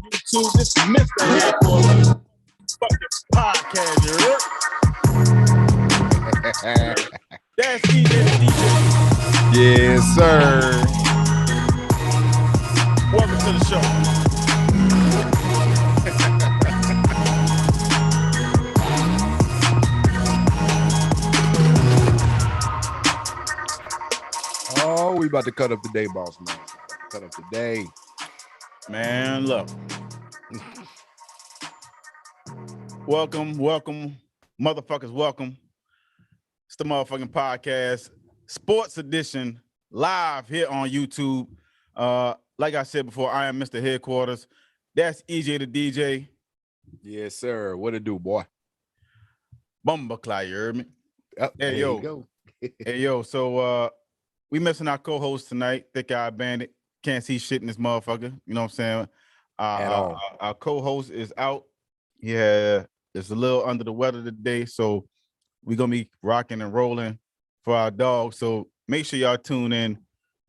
YouTube, this is Mr. Headquarters fucking podcast, you heard? That's DJ the DJ. Yes, sir. Welcome to the show. Oh, we about to cut up today, boss man. Cut up today. Man, look. Welcome, motherfuckers, welcome. It's the motherfucking podcast, Sports Edition, live here on YouTube. Like I said before, I am Mr. Headquarters. That's EJ the DJ. Yes, sir. What it do, boy? Bumblecly, you heard me? Oh, Hey, yo. Go. Hey, yo, so we missing our co-host tonight, Thick Eye Bandit. Can't see shit in this motherfucker. You know what I'm saying? At all. Our co-host is out. Yeah, it's a little under the weather today, so we're going to be rocking and rolling for our dog. So make sure y'all tune in,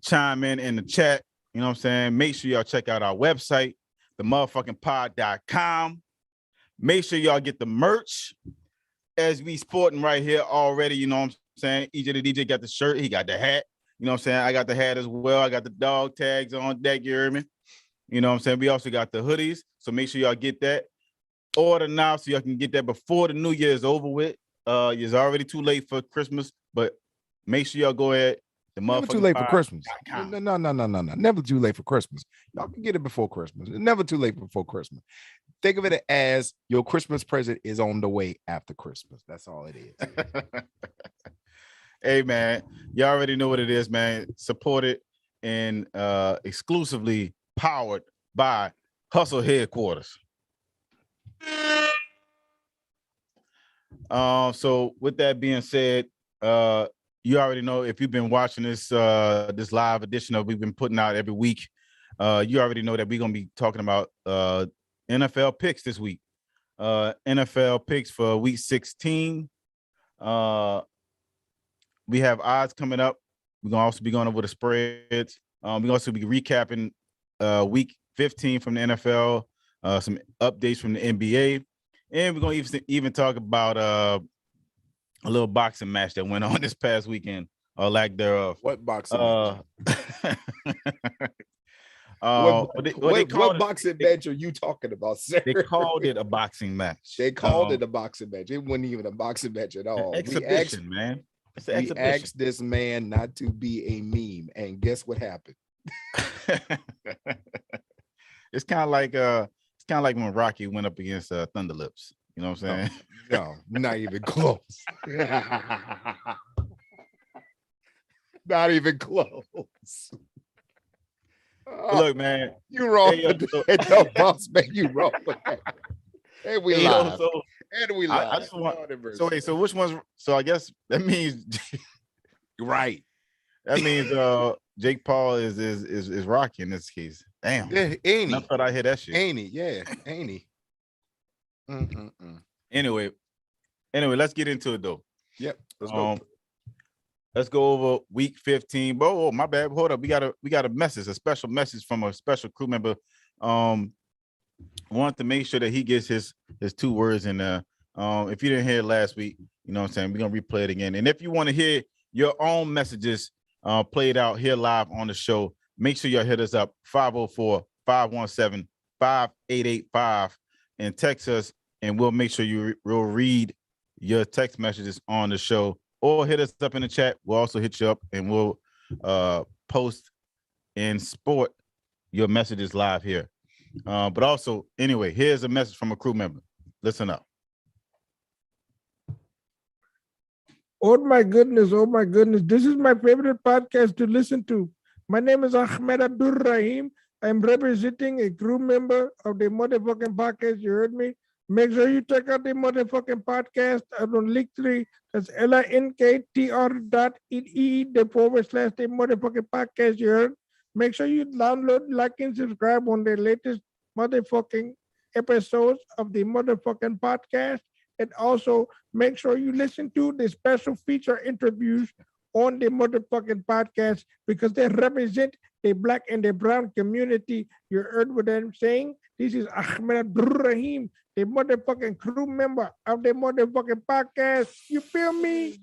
chime in the chat. You know what I'm saying? Make sure y'all check out our website, themotherfuckingpod.com. Make sure y'all get the merch as we sporting right here already. You know what I'm saying? EJ the DJ got the shirt. He got the hat. You know what I'm saying? I got the hat as well. I got the dog tags on deck. You hear me? You know what I'm saying? We also got the hoodies. So make sure y'all get that. Order now so y'all can get that before the new year is over with. It's already too late for Christmas, but make sure y'all go ahead. Never too late for Christmas. No. Never too late for Christmas. Y'all can get it before Christmas. It's never too late before Christmas. Think of it as your Christmas present is on the way after Christmas. That's all it is. Hey, man, y'all already know what it is, man. Supported and exclusively powered by Hustle Headquarters. So with that being said, you already know if you've been watching this this live edition of we've been putting out every week, you already know that we're gonna be talking about NFL picks this week. NFL picks for week 16. We have odds coming up. We're gonna also be going over the spreads. We're gonna also be recapping week 15 from the NFL, some updates from the NBA, and we're gonna even talk about a little boxing match that went on this past weekend, or lack thereof. What boxing match? What boxing match are you talking about, sir? They called it a boxing match. They called it a boxing match. It wasn't even a boxing match at all. Exhibition, man. It's an exhibition. Asked this man not to be a meme, and guess what happened? It's kind of like when Rocky went up against Thunder Lips. You know what I'm saying? No, not even close. Not even close. Look, man, you wrong. Hey, no, boss, man, you wrong. And we live. And we live. I just want. So wait. So which one's? So I guess that means. Right. That means Jake Paul is Rocky in this case. Damn. Yeah, ain't he? I thought I hear that shit. Ain't he? Yeah, ain't he? Anyway, let's get into it though. Yep. Let's go. Let's go over week 15. Oh, my bad. Hold up. We got a message, a special message from a special crew member. Want to make sure that he gets his 2 words in there. If you didn't hear it last week, you know what I'm saying, we're gonna replay it again. And if you want to hear your own messages played out here live on the show, make sure y'all hit us up 504-517-5885 and text us, and we'll make sure we'll read your text messages on the show, or hit us up in the chat. We'll also hit you up and we'll post and sport your messages live here. But also, anyway, here's a message from a crew member. Listen up. Oh my goodness. This is my favorite podcast to listen to. My name is Ahmed Abdur Rahim. I'm representing a crew member of the motherfucking podcast. You heard me? Make sure you check out the motherfucking podcast on Linktree. That's linktr.ee/the motherfucking podcast. You heard? Make sure you download, like, and subscribe on the latest motherfucking episodes of the motherfucking podcast. And also make sure you listen to the special feature interviews on the motherfucking podcast because they represent the black and the brown community. You heard what I'm saying? This is Ahmed Abdurrahim, the motherfucking crew member of the motherfucking podcast. You feel me?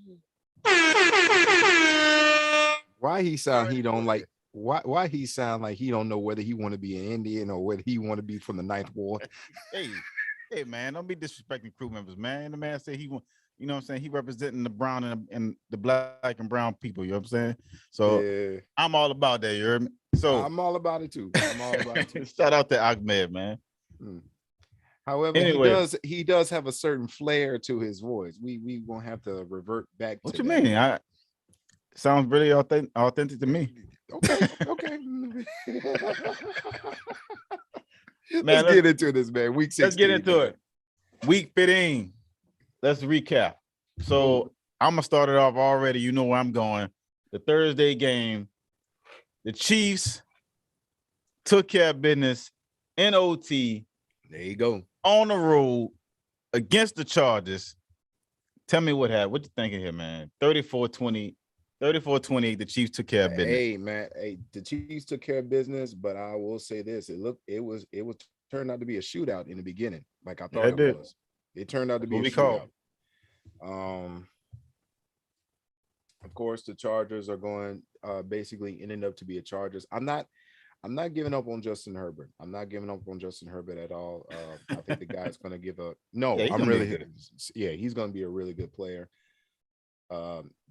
Why he sound he don't like? Why he sound like he don't know whether he want to be an Indian or whether he want to be from the Ninth Ward? Hey, man, don't be disrespecting crew members, man. The man said he want, you know what I'm saying? He representing the brown and the black and brown people, you know what I'm saying? So yeah. I'm all about that, you heard me? So I'm all about it too. I'm all about it too. Shout out to Ahmed, man. However, anyway, he does have a certain flair to his voice. We gonna have to revert back what to you that. mean? Sounds really authentic to me. Okay. Man, let's get into this, man. Week 16. Let's get into it. Week 15. Let's recap. So I'm gonna start it off already. You know where I'm going. The Thursday game. The Chiefs took care of business in OT. There you go. On the road against the Chargers. Tell me what happened. What you thinking here, man? 34-20. 34-28, the Chiefs took care of business. Hey, man. Hey, the Chiefs took care of business, but I will say this. It was turned out to be a shootout in the beginning, like I thought it was. It turned out to be a shootout. Of course, the Chargers are going basically ending up to be a Chargers. I'm not giving up on Justin Herbert. I'm not giving up on Justin Herbert at all. I think the guy's going to give a no. Yeah, I'm really he's going to be a really good player.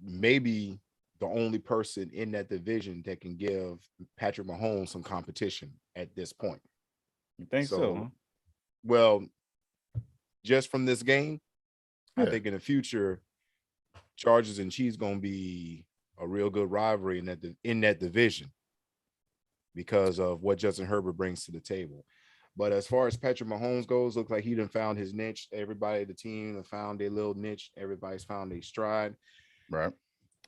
Maybe the only person in that division that can give Patrick Mahomes some competition at this point. You think so? Huh? Well, just from this game, I think in the future, Chargers and Chiefs going to be a real good rivalry in that division because of what Justin Herbert brings to the table. But as far as Patrick Mahomes goes, looks like he done found his niche. Everybody, the team, have found their little niche. Everybody's found their stride. Right.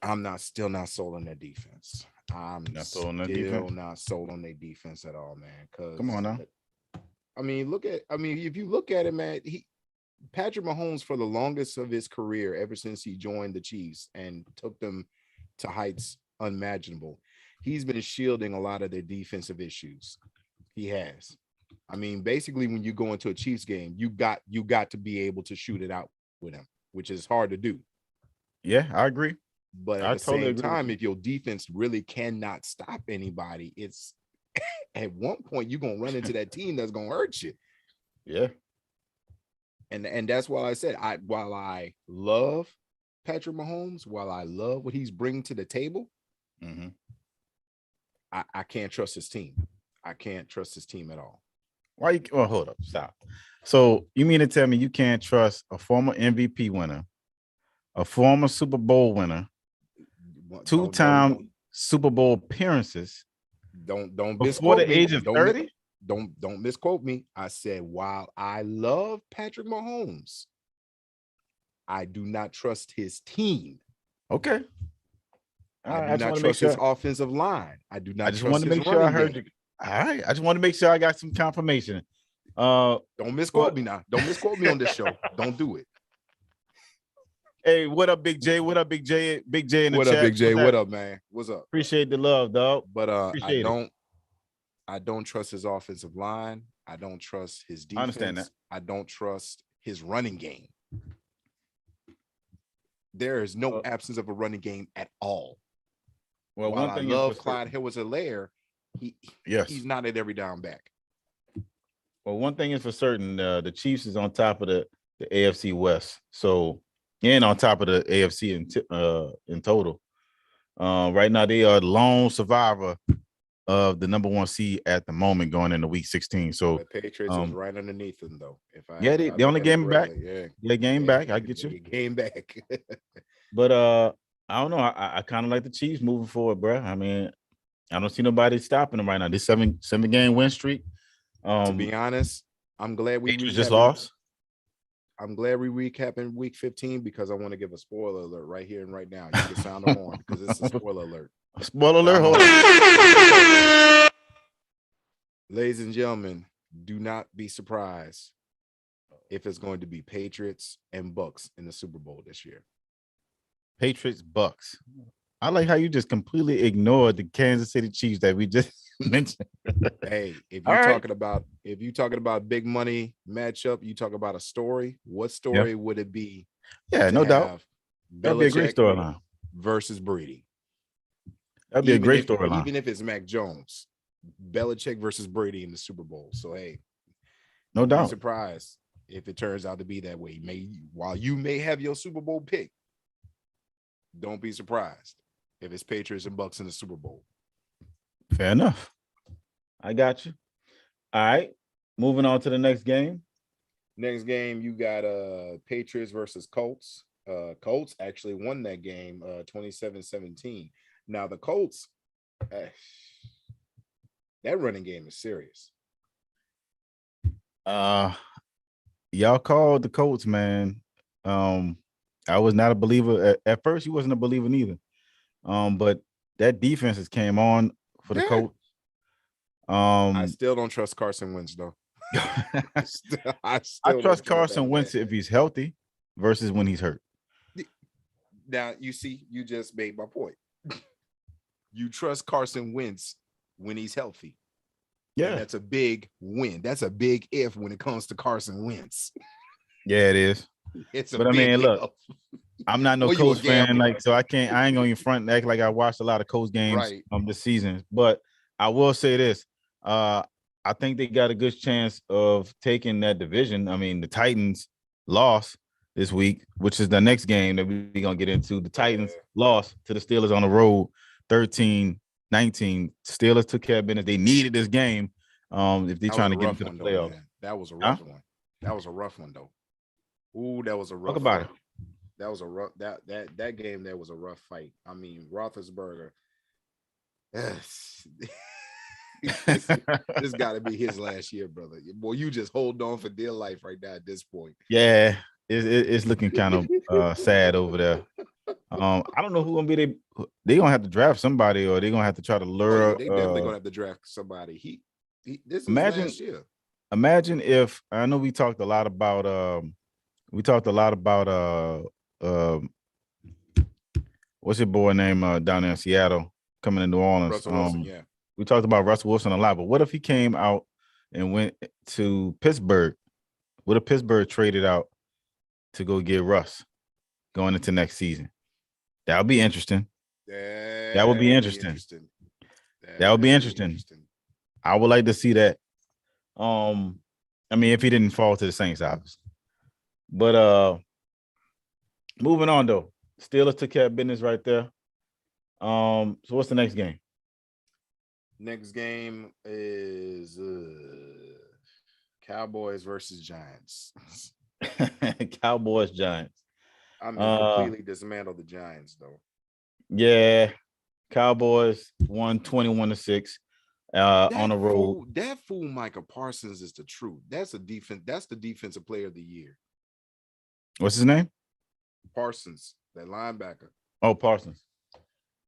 I'm still not sold on their defense. I'm not sold on their defense at all, man. Because come on now. If you look at it, man, Patrick Mahomes for the longest of his career, ever since he joined the Chiefs and took them to heights unimaginable, he's been shielding a lot of their defensive issues. He has. I mean, basically, when you go into a Chiefs game, you got to be able to shoot it out with him, which is hard to do. Yeah, I agree. But at the same time, if your defense really cannot stop anybody, it's at one point you're gonna run into that team that's gonna hurt you. Yeah. And that's why I said while I love Patrick Mahomes, while I love what he's bringing to the table, I can't trust his team. I can't trust his team at all. Why? Hold up, stop. So you mean to tell me you can't trust a former MVP winner, a former Super Bowl winner, two-time Super Bowl appearances? Don't before the age of 30? Don't misquote me. I said while I love Patrick Mahomes, I do not trust his team. Okay. I do not trust his offensive line. I do not. I just want to make sure I heard you. All right. I just want to make sure I got some confirmation. Don't misquote me now. Don't misquote me on this show. Don't do it. Hey, what up, Big J? What up, Big J? Big J in the chat. What up, Big J? What up, man? What's up? Appreciate the love, dog. But I don't trust his offensive line. I don't trust his defense. I understand that. I don't trust his running game. There is no absence of a running game at all. Well, while one thing I love Clyde Edwards-Helaire, he's not at every down back. Well, one thing is for certain, the Chiefs is on top of the AFC West. So, and on top of the AFC in total. Right now, they are the lone survivor of the number one seed at the moment going into week 16. So the Patriots is right underneath them, though. They only game back. Yeah, they game back. I get you. Game back. But I don't know. I kind of like the Chiefs moving forward, bro. I mean, I don't see nobody stopping them right now. This seven game win streak. To be honest, I'm glad we just lost. I'm glad we recapping week 15 because I want to give a spoiler alert right here and right now. You can sound the horn because it's a spoiler alert. Spoiler alert. Hold on. Ladies and gentlemen, do not be surprised if it's going to be Patriots and Bucks in the Super Bowl this year. Patriots, Bucks. I like how you just completely ignored the Kansas City Chiefs that we just mentioned. Hey, if you're talking about big money matchup, you talk about a story. What story would it be? Yeah, no doubt. That'd be a great storyline versus Brady. That'd be a great storyline. Even if it's Mac Jones, Belichick versus Brady in the Super Bowl. So hey, no doubt. Be surprised if it turns out to be that way. While you may have your Super Bowl pick, don't be surprised if it's Patriots and Bucks in the Super Bowl. Fair enough. I got you. All right. Moving on to the next game. Next game, you got Patriots versus Colts. Colts actually won that game 27-17. Now the Colts, that running game is serious. Y'all called the Colts, man. I was not a believer at first. He wasn't a believer neither. But that defense has came on for the Colts. I still don't trust Carson Wentz though. I trust Carson Wentz if he's healthy versus when he's hurt. Now you see, you just made my point. You trust Carson Wentz when he's healthy. Yeah, and that's a big win. That's a big if when it comes to Carson Wentz. Yeah, it is. But I mean, look, I'm not no Colts fan, so I ain't gonna front and act like I watched a lot of Colts games this season. But I will say this. I think they got a good chance of taking that division. I mean, the Titans lost this week, which is the next game that we're gonna get into. The Titans lost to the Steelers on the road 13-19. Steelers took care of business. They needed this game if they're trying to get into the playoffs. That was a rough one. That was a rough one though. Ooh, that was a rough. Talk about it. That was a rough that game. That was a rough fight. I mean, Roethlisberger. This got to be his last year, brother. Boy, you just hold on for dear life right now at this point. Yeah, it's looking kind of sad over there. I don't know who gonna be they gonna have to draft somebody, or they're gonna have to try to lure. They definitely gonna have to draft somebody. He this is last year. Imagine if I know we talked a lot about what's your boy name down there in Seattle coming to New Orleans? Russell Wilson, yeah. We talked about Russell Wilson a lot, but what if he came out and went to Pittsburgh? What if Pittsburgh traded out to go get Russ going into next season? That would be interesting. That would be interesting. That would be interesting. I would like to see that. I mean, if he didn't fall to the Saints, obviously. But moving on though, Steelers took care of business right there. So what's the next game? Next game is Cowboys versus Giants. Cowboys, Giants. I'm completely dismantled the Giants though. Yeah, Cowboys won 21-6 on the road. That fool Micah Parsons is the truth. That's a defense. That's the defensive player of the year. What's his name? Parsons, that linebacker. Oh, Parsons.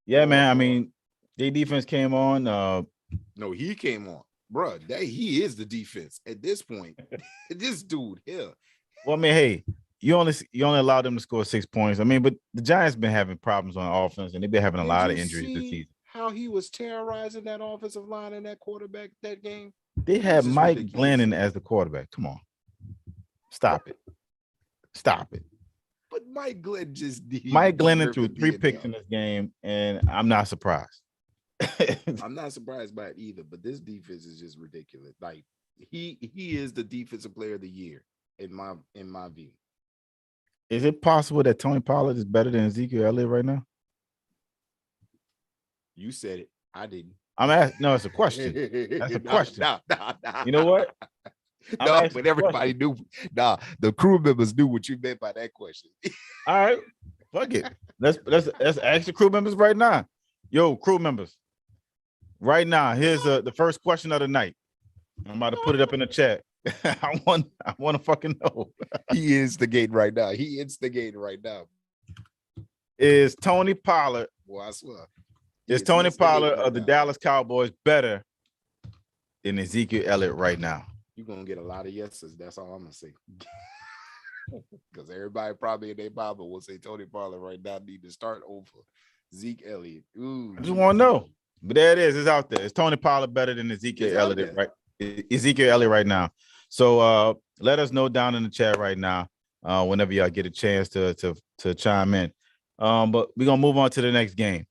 Yeah, man. I mean, their defense came on. No, he came on, bro. He is the defense at this point. This dude here. Well, I mean, hey, you only allowed them to score 6 points. I mean, but the Giants been having problems on offense, and they've been having a lot of injuries this season. How he was terrorizing that offensive line and that quarterback that game. They had Mike Glennon as the quarterback. Come on, stop it. But Mike Glennon threw 3 picks in this game, and I'm not surprised. I'm not surprised by it either, but this defense is just ridiculous. Like he is the defensive player of the year in my view. Is it possible that Tony Pollard is better than Ezekiel Elliott right now? You said it. I didn't. No, it's a question. That's a question. Nah. You know what? No, but everybody knew. Nah, the crew members knew what you meant by that question. All right, fuck it. Let's ask the crew members right now. Yo, crew members, right now. Here's the first question of the night. I'm about to put it up in the chat. I want to fucking know. He is instigating right now. Is Tony Pollard? Well, I swear. Is Tony Pollard of the Dallas Cowboys better than Ezekiel Elliott right now? You're gonna get a lot of yeses. That's all I'm gonna say. Because everybody probably in their Bible will say Tony Pollard right now need to start over Zeke Elliott. Ooh, I just want to know. But there it is. It's out there. Is Tony Pollard better than Ezekiel Elliott right? Ezekiel Elliott right now. So let us know down in the chat right now. Whenever y'all get a chance to chime in. But we're gonna move on to the next game.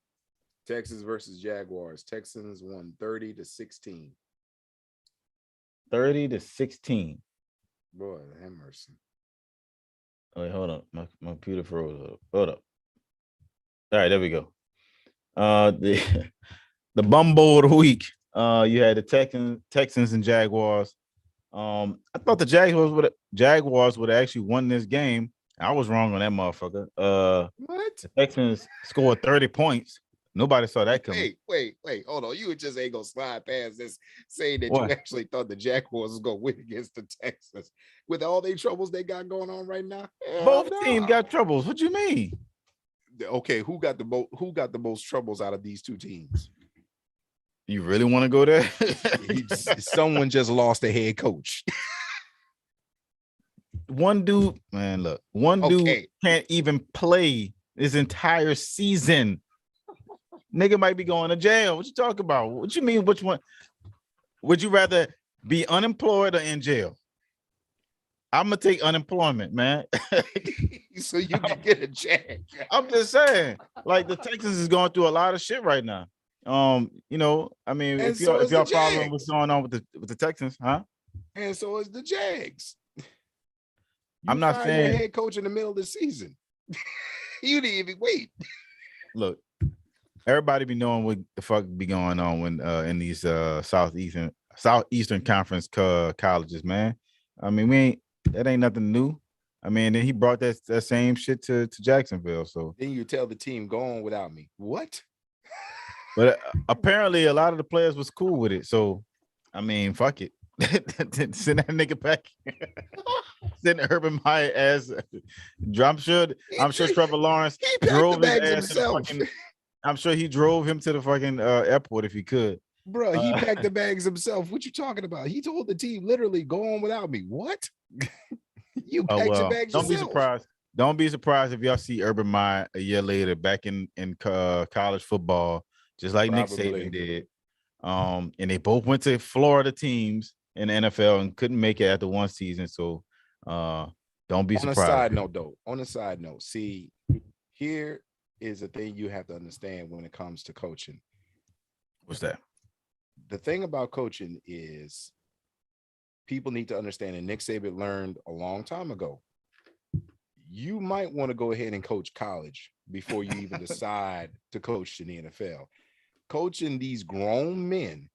Texans versus Jaguars. Texans won 30-16. 30-16. Boy, have mercy. Wait, hold up. My computer froze up. Hold up. All right, there we go. The Bumbo of the week. You had the Texans and Jaguars. I thought the Jaguars would have actually won this game. I was wrong on that motherfucker. What? The Texans scored 30 points. Nobody saw that coming. Wait. Hold on. You just ain't gonna slide past this saying that you actually thought the Jaguars was gonna win against the Texans with all the troubles they got going on right now. Both teams got troubles. What you mean? Okay, who got the most troubles out of these two teams? You really want to go there? Someone just lost a head coach. One dude can't even play this entire season. Nigga might be going to jail. What you talking about? What you mean? Which one? Would you rather be unemployed or in jail? I'm gonna take unemployment, man. So you can get a check. I'm just saying, like the Texans is going through a lot of shit right now. I mean, if y'all following what's going on with the Texans, huh? And so is the Jags. I'm not saying your head coach in the middle of the season. You didn't even wait. Look, everybody be knowing what the fuck be going on when in these Southeastern Conference colleges, man. I mean, that ain't nothing new. I mean, then he brought that same shit to Jacksonville. So then you tell the team go on without me. What? But apparently a lot of the players was cool with it. So I mean, fuck it. Send that nigga back. Send Urban Meyer as I'm sure Trevor Lawrence drove his ass to the fucking, I'm sure he drove him to the fucking airport if he could. Bro, he packed the bags himself. What you talking about? He told the team literally go on without me. What? You packed your bags yourself. Don't be surprised if y'all see Urban Meyer a year later back in college football, just like Nick Saban did. And they both went to Florida teams in the NFL and couldn't make it after one season. So don't be surprised. On a side note, see, here is a thing you have to understand when it comes to coaching. What's that? The thing about coaching is people need to understand, and Nick Saban learned a long time ago, you might want to go ahead and coach college before you even decide to coach in the NFL. Coaching these grown men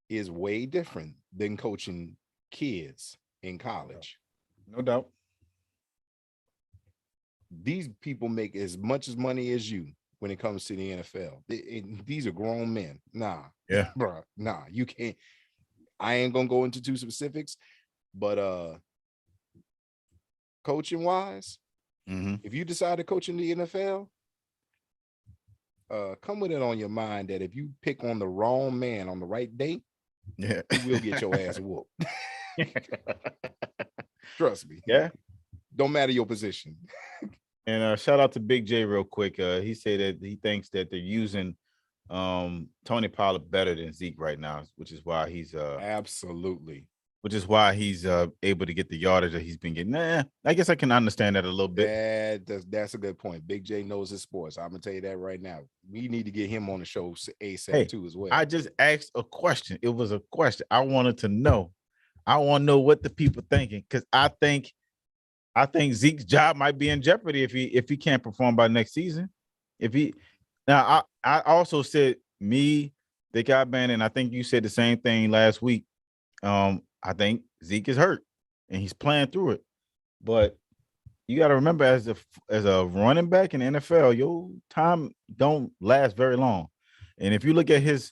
is way different than coaching kids in college. No doubt. These people make as much as money as you when it comes to the NFL. These are grown men. Nah, bro. Nah, you can't. I ain't gonna go into too specifics, but coaching wise, if you decide to coach in the NFL, come with it on your mind that if you pick on the wrong man on the right day, you will get your ass whooped. Trust me. Yeah. Don't matter your position. And shout out to Big J real quick. He said that he thinks that they're using Tony Pollard better than Zeke right now, which is why he's absolutely. Which is why he's able to get the yardage that he's been getting. I guess I can understand that a little bit. That's a good point. Big J knows his sports. I'm gonna tell you that right now. We need to get him on the show ASAP too as well. I just asked a question. It was a question. I wanted to know. I want to know what the people thinking, because I think Zeke's job might be in jeopardy if he can't perform by next season. I also said the guy band, and I think you said the same thing last week. I think Zeke is hurt and he's playing through it. But you got to remember, as a running back in the NFL, your time don't last very long. And if you look at his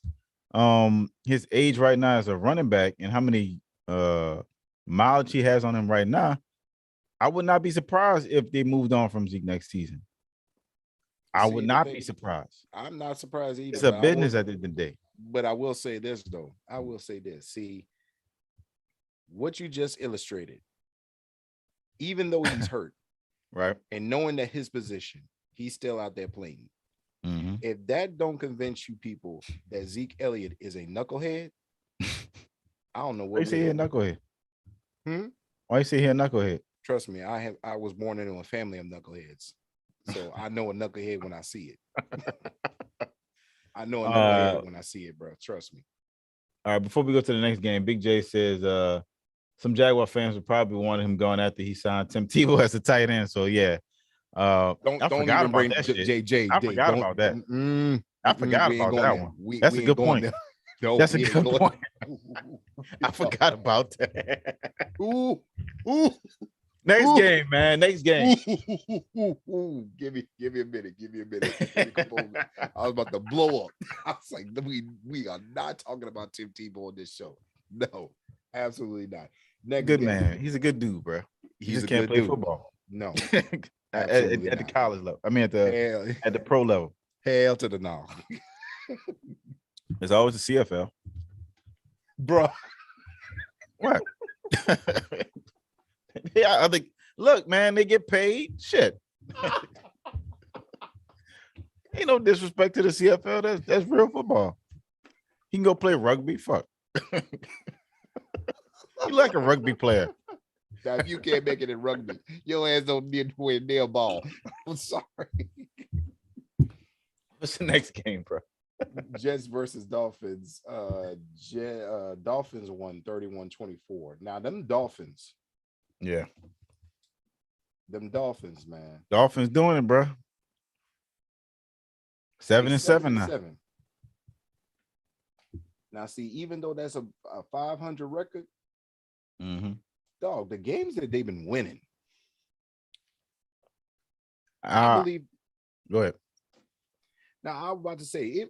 age right now as a running back and how many mileage he has on him right now, I would not be surprised if they moved on from Zeke next season. I would not be surprised. I'm not surprised either. It's a business at the end of the day. But I will say this, though. See, what you just illustrated, even though he's hurt, right, and knowing that his position, he's still out there playing. Mm-hmm. If that don't convince you people that Zeke Elliott is a knucklehead, I don't know what. Why you say he a knucklehead? Why you say he a knucklehead? Trust me, I was born into a family of knuckleheads, so I know a knucklehead when I see it. I know a knucklehead when I see it, bro. Trust me. All right, before we go to the next game, Big J says some Jaguar fans would probably want him going after he signed Tim Tebow as a tight end. So yeah, I forgot about that shit. JJ. I forgot about that. I forgot about that one. That's a good point. No, that's a good point. I forgot about that. Ooh. Next game, man. Next game. Give me a minute. I was about to blow up. I was like, we are not talking about Tim Tebow on this show. No, absolutely not. Next good game. Man. He's a good dude, bro. He just can't play football. No. at the college level. I mean, at the pro level. Hell to the no. It's always the CFL, bro. What? Yeah, I think. Look, man, they get paid. Shit. Ain't no disrespect to the CFL. That's real football. He can go play rugby. Fuck. You like a rugby player. Now, if you can't make it in rugby, your ass don't need to win their ball. I'm sorry. What's the next game, bro? Jets versus Dolphins. Dolphins won 31-24. Now, them Dolphins. Yeah. Them Dolphins, man. Dolphins doing it, bro. 7-7 now. Now, see, even though that's a 500 record, dog, the games that they've been winning, I believe. Go ahead. Now, I was about to say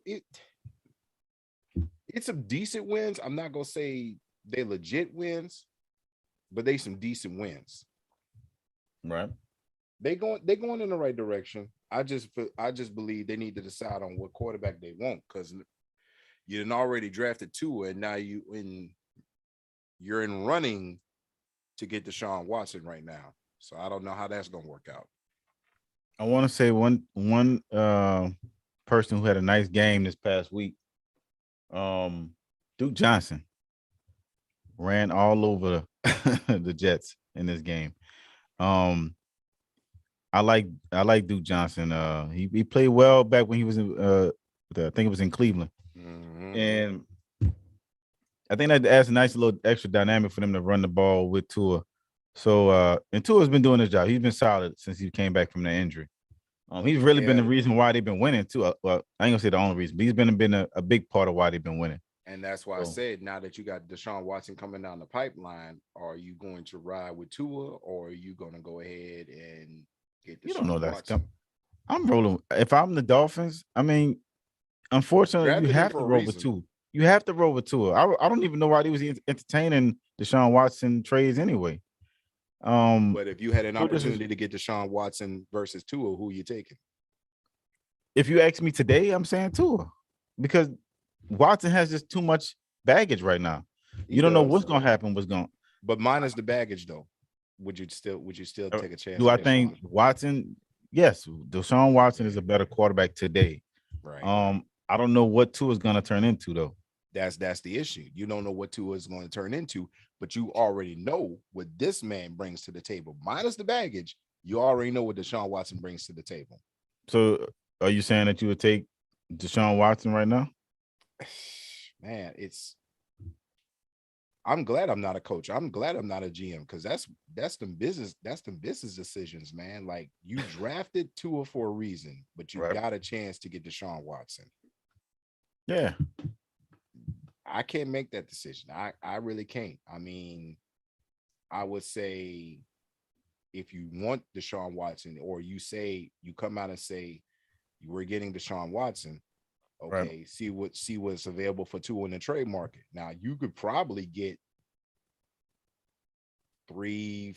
it's some decent wins. I'm not gonna say they legit wins, but they some decent wins. Right. They going in the right direction. I just believe they need to decide on what quarterback they want, because you done already drafted Tua, and now you're in running to get Deshaun Watson right now. So I don't know how that's gonna work out. I want to say one person who had a nice game this past week, Duke Johnson ran all over the Jets in this game. I like Duke Johnson. He played well back when he was in I think it was in Cleveland. And I think that adds a nice little extra dynamic for them to run the ball with Tua. So and Tua's been doing his job. He's been solid since he came back from the injury. He's really been the reason why they've been winning too. Well, I ain't gonna say the only reason, but he's been a big part of why they've been winning. And that's why I said, now that you got Deshaun Watson coming down the pipeline, are you going to ride with Tua, or are you going to go ahead and get Deshaun? You don't know that's coming. I'm rolling. If I'm the Dolphins, I mean, unfortunately, you have to roll with Tua. You have to roll with Tua. I don't even know why he was entertaining Deshaun Watson trades anyway. But if you had an opportunity to get Deshaun Watson versus Tua, who are you taking? If you ask me today, I'm saying Tua, because Watson has just too much baggage right now. You don't know what's going to happen. But minus the baggage, though, would you still take a chance? Do I think Watson? Yes, Deshaun Watson is a better quarterback today. Right. I don't know what Tua is going to turn into, though. That's the issue. You don't know what Tua is going to turn into, but you already know what this man brings to the table. Minus the baggage, you already know what Deshaun Watson brings to the table. So, are you saying that you would take Deshaun Watson right now? Man, I'm glad I'm not a coach. I'm glad I'm not a GM, because that's them business decisions, man. Like, you drafted Tua for a reason, but you got a chance to get Deshaun Watson. Yeah. I can't make that decision. I really can't. I mean, I would say, if you want Deshaun Watson, or you come out and say we're getting Deshaun Watson, okay, see what's available for Tua in the trade market. Now, you could probably get you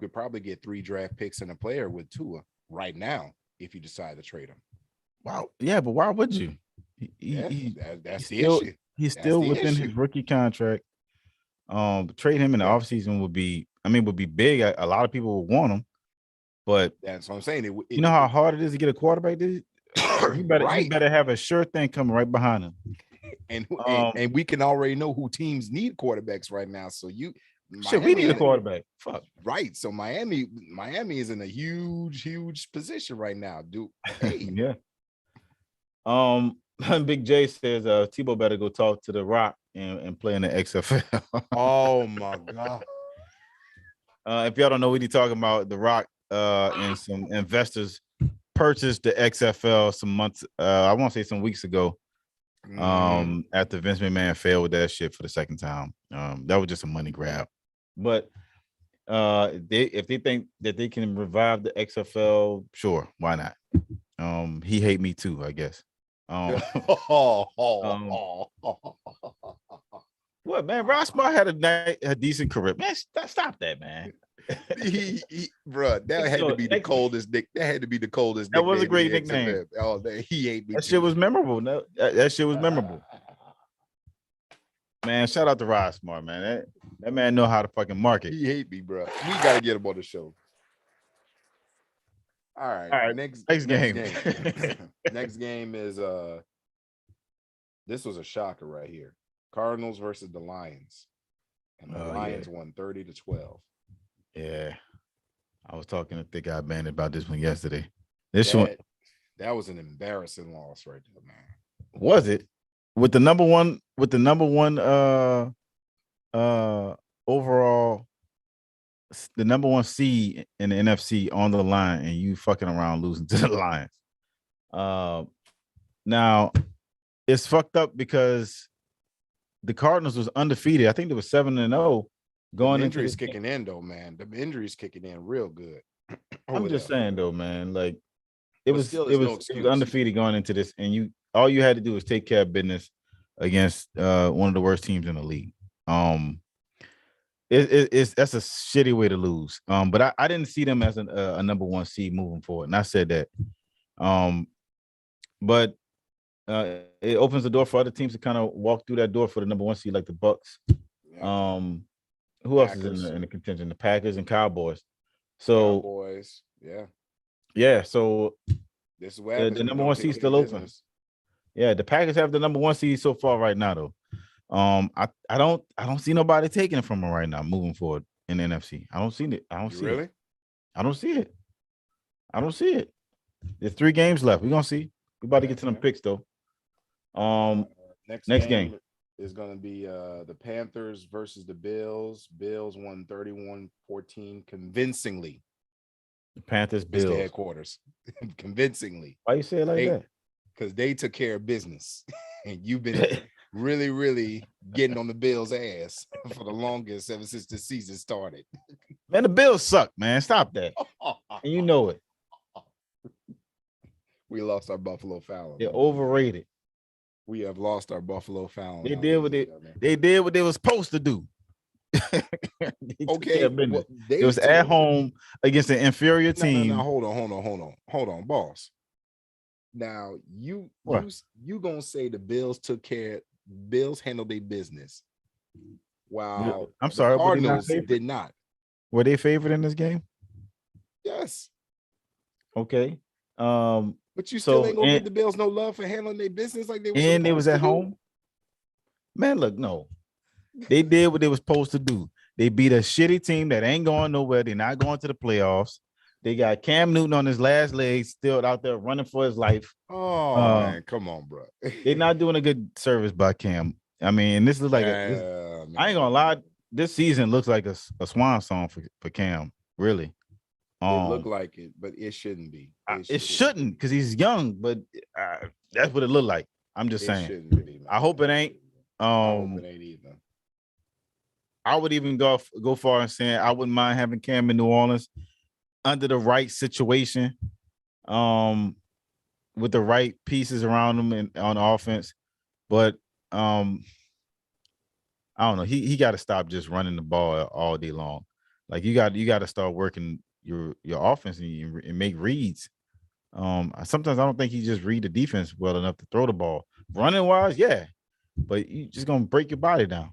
could probably get 3 draft picks and a player with Tua right now if you decide to trade him. Wow. Yeah, but why would you? That's the issue. He's still within his rookie contract. Trade him in the offseason would be big. A lot of people would want him, but that's what I'm saying. You know how hard it is to get a quarterback, dude? You better have a sure thing coming right behind him. And we can already know who teams need quarterbacks right now. So we need a quarterback. Fuck. Right. So Miami is in a huge position right now, dude. Hey. Yeah. Big J says Tebow better go talk to The Rock and play in the XFL. Oh my God. If y'all don't know what he's talking about, The Rock and some investors purchased the XFL some months, I want to say some weeks ago. After Vince McMahon failed with that shit for the second time. That was just a money grab. But if they think that they can revive the XFL, sure, why not? He hate me too, I guess. What, man? Ross Smart had a decent career. Man, stop that, man. Bro, that had to be the coldest nick. That had to be the coldest. That was a great nickname. Oh, he hate me. That shit was memorable. No, that shit was memorable. Man, shout out to Ross Smart, man. That man know how to fucking market. He hate me, bro. We gotta get him on the show. All right. Next game. Next game is this was a shocker right here. Cardinals versus the Lions. And the Lions won 30-12. Yeah. I was talking to Thick Guy Bandit about this one yesterday. That was an embarrassing loss right there, man. Was it? With the number one overall, the number one seed in the NFC on the line, and you fucking around losing to the Lions. Now it's fucked up because the Cardinals was undefeated. I think they was 7-0 going into injuries kicking in though, man. The injuries kicking in real good. I'm just saying though, man. Like it was undefeated going into this, and all you had to do was take care of business against one of the worst teams in the league. That's a shitty way to lose. But I didn't see them as a number one seed moving forward, and I said that. But it opens the door for other teams to kind of walk through that door for the number one seed, like the Bucks. Yeah. Who else is in the contention? The Packers and Cowboys. So Cowboys, yeah. So this is where the number one seed still open. Yeah, the Packers have the number one seed so far right now, though. I don't see nobody taking it from them right now, moving forward in the NFC. I don't see it. I don't see it. I don't see it. I don't see it. There's 3 games left. We're gonna see. We about to get to them picks though. Next game is gonna be the Panthers versus the Bills. Bills won 31-14 convincingly. The Panthers, Bills. Mr. Headquarters. Convincingly. Why you say it like that? Because they took care of business. And you've been really, really getting on the Bills' ass for the longest ever since the season started. Man, the Bills suck, man. Stop that. And you know it. We lost our Buffalo Fowl. They're overrated. We have lost our Buffalo Fowl. They did what they were supposed to do. Okay, it was at home against an inferior team. No, hold on, boss. Now you gonna say the Bills handled their business. Wow. I'm sorry, Cardinals did not. Were they favored in this game? Yes. Okay. But you still ain't gonna give the Bills no love for handling their business like they were. And they was at home. Man, look, no. They did what they were supposed to do. They beat a shitty team that ain't going nowhere. They're not going to the playoffs. They got Cam Newton on his last legs, still out there running for his life. Oh man, come on, bro. They're not doing a good service by Cam. I mean, this is like I ain't gonna lie. This season looks like a swan song for Cam. Really. It looked like it, but it shouldn't be. It shouldn't because he's young, but that's what it looked like. I'm just saying. Be, I hope it ain't. I hope it ain't either. I would even go far and saying I wouldn't mind having Cam in New Orleans under the right situation, with the right pieces around him and on offense. But I don't know. He got to stop just running the ball all day long. Like you got to start working your offense and make reads. Sometimes I don't think he just read the defense well enough to throw the ball. Running wise, yeah, but you just gonna break your body down.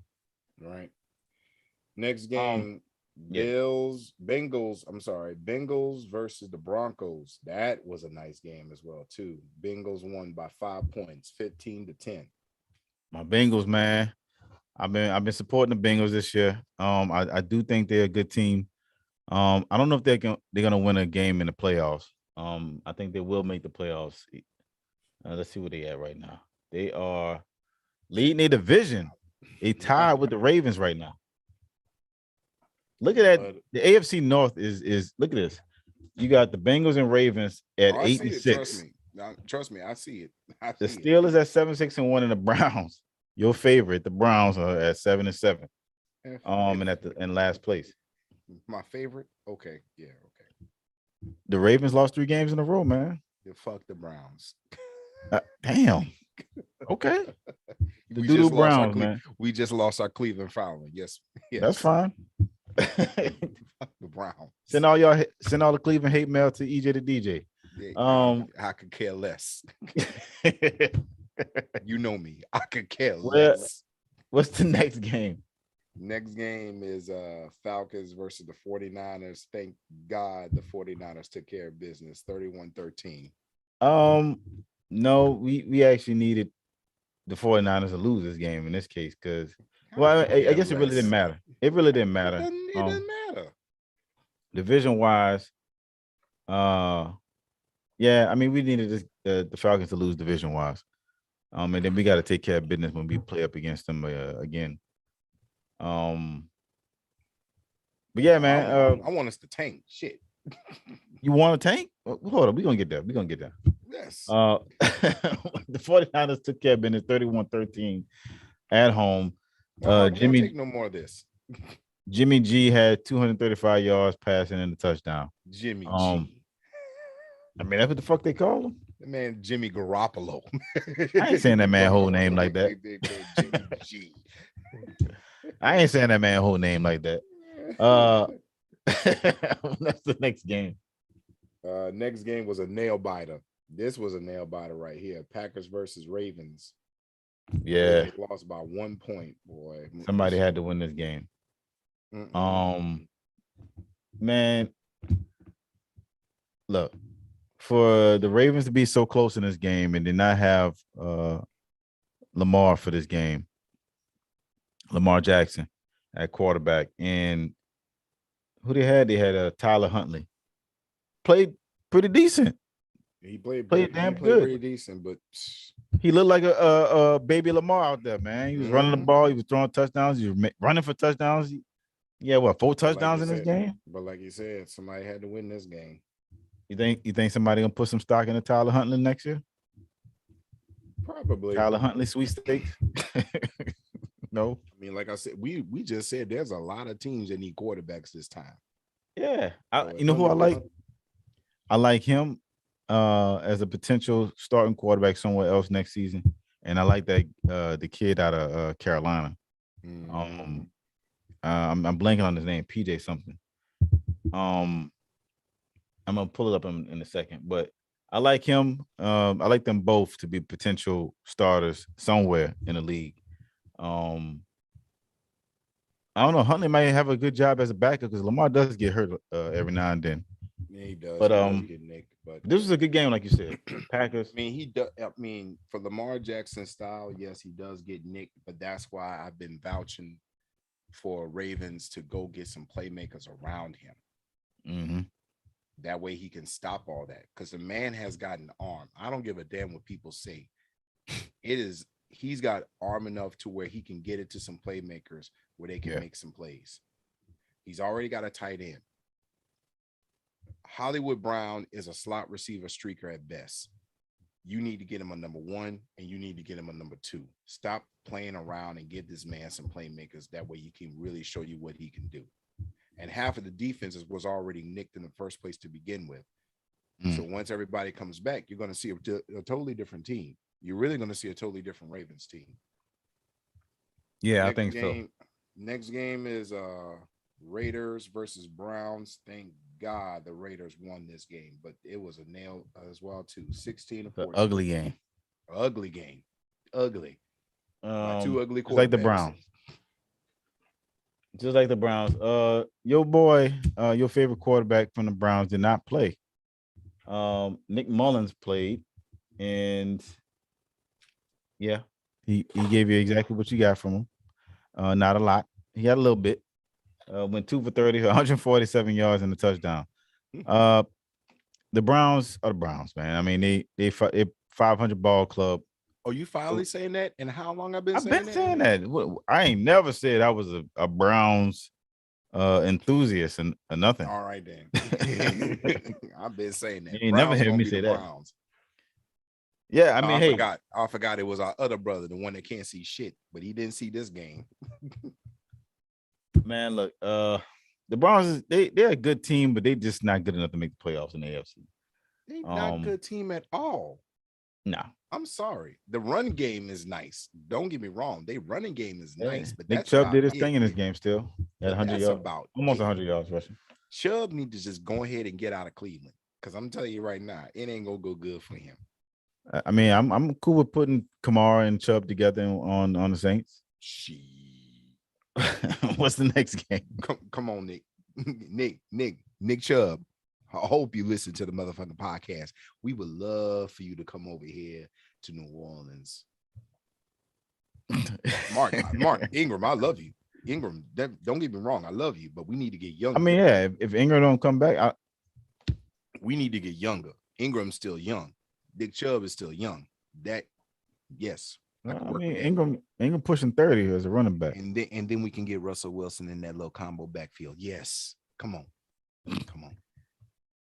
Right. Next game, Bengals versus the Broncos. That was a nice game as well, too. Bengals won by 5 points, 15-10. My Bengals, man. I've been supporting the Bengals this year. I do think they're a good team. I don't know if they're gonna win a game in the playoffs. I think they will make the playoffs. Let's see where they at right now. They are leading a division. They tied with the Ravens right now. Look at that. The AFC North is look at this. You got the Bengals and Ravens at 8-6. Trust me, I see it. The Steelers at 7-6-1, and the Browns, your favorite, the Browns are at 7-7. And at the last place. My favorite. Okay, yeah, okay. The Ravens lost 3 games in a row, man. Fuck the Browns. Damn. Okay. The Browns, man. We just lost our Cleveland following. Yes. That's fine. The Browns. Send all the Cleveland hate mail to EJ the DJ. Yeah, I could care less. You know me. I could care less. What's the next game? Next game is Falcons versus the 49ers. Thank God the 49ers took care of business, 31-13. No, we actually needed the 49ers to lose this game in this case because, well, I guess it really didn't matter. It really didn't matter. It doesn't matter. Division-wise, yeah, I mean, we needed the Falcons to lose division-wise. And then we got to take care of business when we play up against them again. But yeah, man. I want us to tank. Shit. You want to tank? Hold on, we're gonna get there. Yes. The 49ers took care of business 31-13 at home. Jimmy, take no more of this. Jimmy G had 235 yards passing and a touchdown. Jimmy G. I mean, that's what the fuck they call him. The man Jimmy Garoppolo. I ain't saying that man whole name like that. Jimmy G. I ain't saying that man whole name like that. That's the next game. Next game was a nail biter. This was a nail biter right here. Packers versus Ravens. Yeah. They lost by 1 point, boy. Somebody had to win this game. Man, look, for the Ravens to be so close in this game and did not have Lamar for this game, Lamar Jackson at quarterback, and who they had Tyler Huntley. Played pretty decent. He played damn good. Pretty decent, but he looked like a baby Lamar out there, man. He was running the ball. He was throwing touchdowns. He was running for touchdowns. Yeah, 4 touchdowns in this game? But like you said, somebody had to win this game. You think somebody gonna put some stock in the Tyler Huntley next year? Probably. Tyler Huntley sweepstakes? No. I mean, like I said, we just said there's a lot of teams that need quarterbacks this time. Yeah. You know who I like? I like him as a potential starting quarterback somewhere else next season. And I like that the kid out of Carolina. I'm blanking on his name, PJ something. I'm gonna pull it up in a second, but I like him. I like them both to be potential starters somewhere in the league. I don't know. Huntley might have a good job as a backup because Lamar does get hurt every now and then. Yeah, he does. But he does get nicked, but this was a good game, like you said. Packers. I mean, he does. I mean, for Lamar Jackson style, yes, he does get nicked, but that's why I've been vouching for Ravens to go get some playmakers around him. Mm-hmm. That way he can stop all that because the man has got an arm. I don't give a damn what people say. He's got arm enough to where he can get it to some playmakers where they can make some plays. He's already got a tight end. Hollywood Brown is a slot receiver streaker at best. You need to get him a number 1 and you need to get him a number 2. Stop playing around and get this man some playmakers. That way he can really show you what he can do. And half of the defenses was already nicked in the first place to begin with. So once everybody comes back, you're going to see a totally different team. You're really going to see a totally different Ravens team. Yeah, I think so. Next game is Raiders versus Browns. Thank God the Raiders won this game, but it was a nail as well too. 16-14. Ugly game. Ugly game. Ugly. 2 ugly quarterbacks. Like the Browns. Just like the Browns. Your boy, your favorite quarterback from the Browns did not play. Nick Mullins played, and yeah, he gave you exactly what you got from him. Not a lot. He had a little bit. Went 2 for 30, 147 yards and a touchdown. The Browns are the Browns, man. I mean, they 500 ball club. Oh, you finally saying that? And how long I've been saying that? I ain't never said I was a Browns enthusiast and nothing. All right then. I've been saying that. You ain't never heard me say that. Browns. Yeah, I mean, I forgot it was our other brother, the one that can't see shit, but he didn't see this game. Man, look, the Browns they're a good team, but they just not good enough to make the playoffs in the AFC. They're not a good team at all. No. I'm sorry. The run game is nice. Don't get me wrong. Their running game is nice, but Nick Chubb did his thing in this game still. At 100 yards, almost 100 yards rushing. Chubb needs to just go ahead and get out of Cleveland, because I'm telling you right now, it ain't gonna go good for him. I mean, I'm cool with putting Kamara and Chubb together on the Saints. What's the next game? Come on, Nick Chubb. I hope you listen to the motherfucking podcast. We would love for you to come over here to New Orleans. Mark, Ingram, I love you. Ingram, don't get me wrong, I love you, but we need to get younger. I mean, yeah, if Ingram don't come back, we need to get younger. Ingram's still young. Nick Chubb is still young. Yes. I mean, Ingram pushing 30 as a running back. And then we can get Russell Wilson in that little combo backfield. Yes. Come on.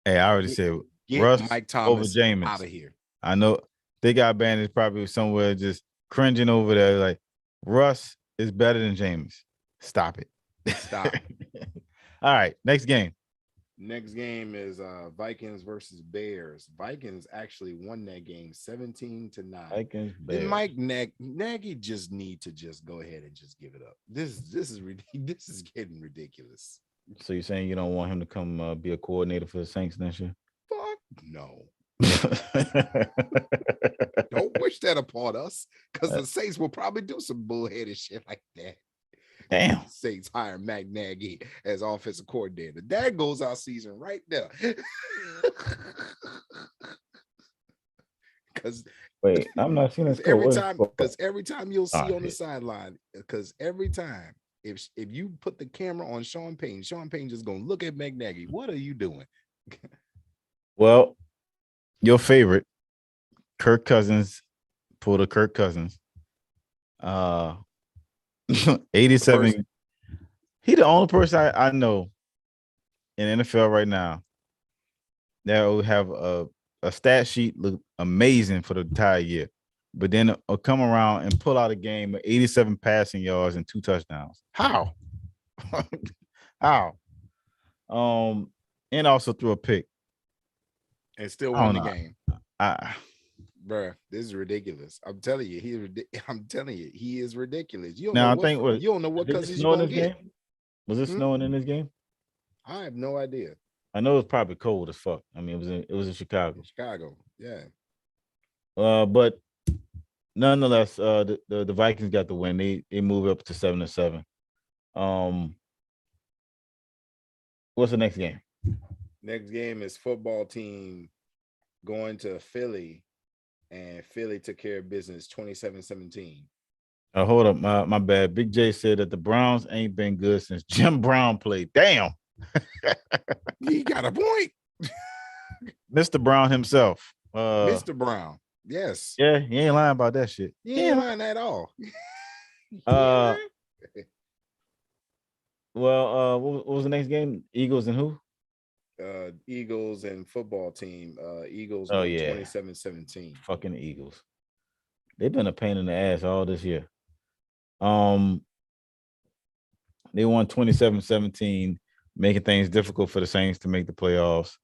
Hey, I already said Russ Mike Thomas over Jameis. out of here. I know they got bandits probably somewhere just cringing over there. Like, Russ is better than Jameis. Stop it. Stop. All right, next game. Next game is Vikings versus Bears. Vikings actually won that game 17-9. Vikings, Bears. Then Mike Nagy just need to just go ahead and just give it up. This is getting ridiculous. So you're saying you don't want him to come be a coordinator for the Saints next year? Fuck no. Don't wish that upon us, because the Saints will probably do some bullheaded shit like that. Damn. Saints hire Matt Nagy as offensive coordinator. That goes our season right there. Because wait, I'm not seeing this every time you'll see on the sideline, because every time if you put the camera on Sean Payne just gonna look at Matt Nagy. What are you doing? Well, your favorite, Kirk Cousins, pulled a Kirk Cousins. 87. He the only person I know in NFL right now that will have a stat sheet look amazing for the entire year, but then come around and pull out a game of 87 passing yards and 2 touchdowns. How? How? And also threw a pick and still won the game. Bruh, this is ridiculous. I'm telling you, he is ridiculous. You don't know what Cousins you're gonna get. Was it snowing in this game? I have no idea. I know it was probably cold as fuck. I mean, it was in Chicago. Yeah. But nonetheless, the Vikings got the win. They moved up to 7-7. What's the next game? Next game is football team going to Philly. And Philly took care of business 27-17. Hold up, my bad. Big J said that the Browns ain't been good since Jim Brown played. Damn. He got a point. Mr. Brown himself. Mr. Brown. Yes. Yeah, he ain't lying about that shit. He ain't lying at all. Well, what was the next game? Eagles and who? Eagles and football team. Eagles 27-17. Fucking Eagles. They've been a pain in the ass all this year. They won 27-17, making things difficult for the Saints to make the playoffs.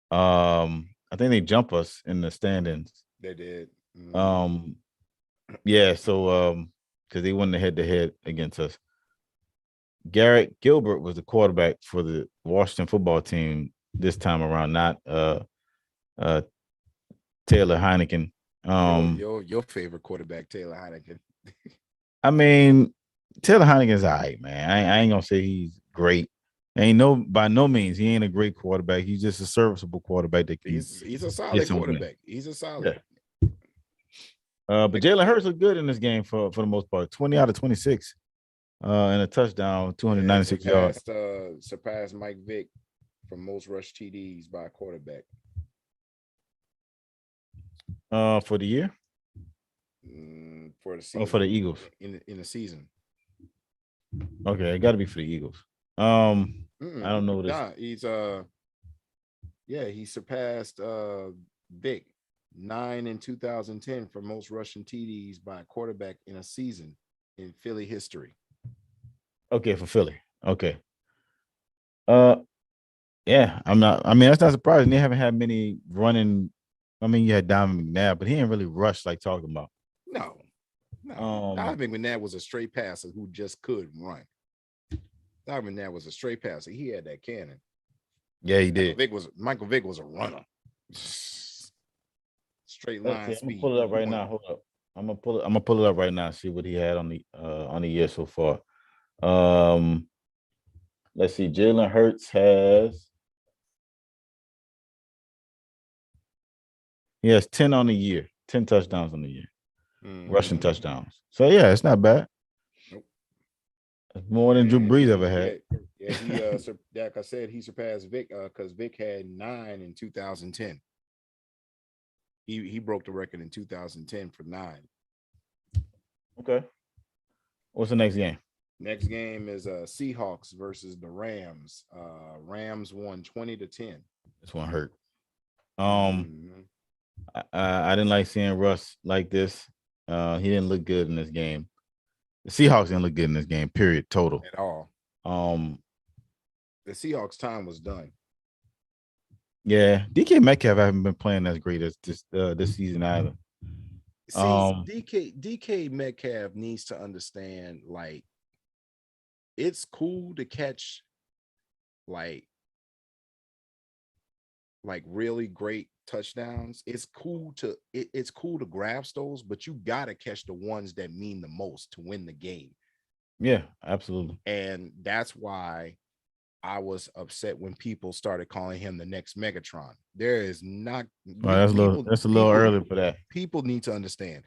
I think they jumped us in the standings. They did. Yeah, so because they won the head-to-head against us. Garrett Gilbert was the quarterback for the Washington football team this time around, not Taylor Heineken. Your favorite quarterback, Taylor Heineken. I mean, Taylor Heinicke's all right, man. I ain't gonna say he's great. By no means he ain't a great quarterback. He's just a serviceable quarterback that can. He's a solid quarterback. He's a solid. Yeah. But Jalen Hurts looked good in this game for the most part. 20 out of 26, and a touchdown, 296 yards. Surpassed Mike Vick for most rush TDs by a quarterback. For the year. For the season. For the Eagles in the season. Okay, it got to be for the Eagles. I don't know this. Nah, he surpassed Vic 9 in 2010 for most rushing TDs by a quarterback in a season in Philly history. Okay, for Philly. Okay. Yeah, I'm not. I mean, that's not surprising. They haven't had many running. I mean, you had Donovan McNabb, but he didn't really rush like talking about. No. Donovan McNabb was a straight passer who just could run. Donovan McNabb was a straight passer. He had that cannon. Yeah, he did. Michael Vick was a runner. Straight line speed. I'm gonna pull it up right now. Hold up. I'm gonna pull it up right now. See what he had on the year so far. Let's see. Jalen Hurts has 10 on the year, 10 touchdowns on the year, rushing touchdowns. So yeah, it's not bad. Nope. It's more than Drew Brees ever had. Yeah, he like I said, he surpassed Vic because Vic had 9 in 2010. He broke the record in 2010 for 9. Okay. What's the next game? Next game is Seahawks versus the Rams. Rams won 20-10. This one hurt. I didn't like seeing Russ like this. He didn't look good in this game. The Seahawks didn't look good in this game, period, total. At all. The Seahawks' time was done. Yeah, DK Metcalf haven't been playing as great as this season either. See, DK Metcalf needs to understand, like, it's cool to catch like really great touchdowns. It's cool to grab those, but you gotta catch the ones that mean the most to win the game. Yeah, absolutely. And that's why I was upset when people started calling him the next Megatron. There is not. Well, that's a little early for that. People need to understand.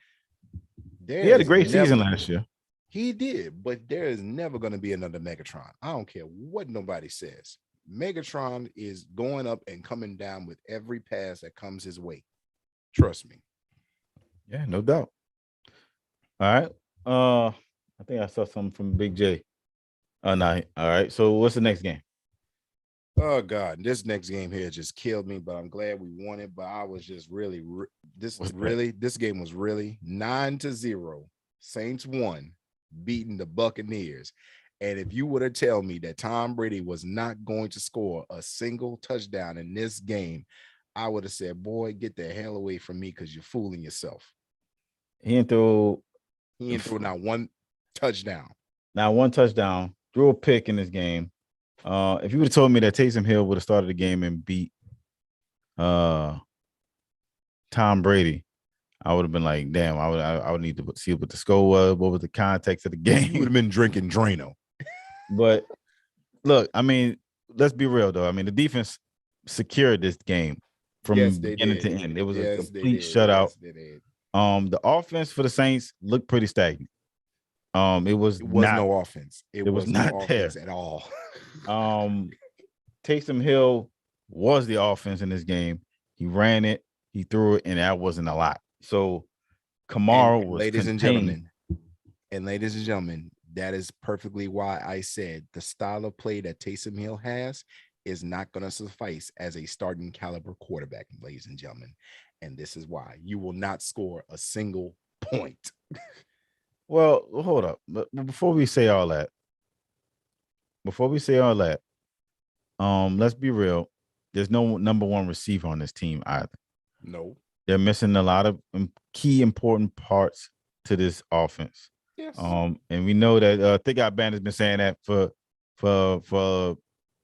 He had a great season last year. He did, but there is never going to be another Megatron. I don't care what nobody says. Megatron is going up and coming down with every pass that comes his way. Trust me. Yeah, no doubt. All right. I think I saw something from Big J. No. All right. So what's the next game? Oh God, this next game here just killed me, but I'm glad we won it. But I was just really this game was really 9-0. Saints won, beating the Buccaneers. And if you would have told me that Tom Brady was not going to score a single touchdown in this game, I would have said, boy, get the hell away from me because you're fooling yourself. He didn't throw not one touchdown. Not one touchdown. Threw a pick in this game. If you would have told me that Taysom Hill would have started the game and beat Tom Brady, I would have been like, damn, I would need to see what the score was, what was the context of the game. You would have been drinking Drano. But look, I mean, let's be real though. I mean, the defense secured this game from beginning to end. It was a complete shutout. The offense for the Saints looked pretty stagnant. It was no offense. It was not no there at all. Taysom Hill was the offense in this game. He ran it, he threw it, and that wasn't a lot. So Kamara was ladies and gentlemen, that is perfectly why I said the style of play that Taysom Hill has is not going to suffice as a starting caliber quarterback, ladies and gentlemen. And this is why you will not score a single point. Well, hold up. But before we say all that, let's be real. There's no number one receiver on this team either. No. They're missing a lot of key important parts to this offense. Yes. And we know that Thick Eye Band has been saying that for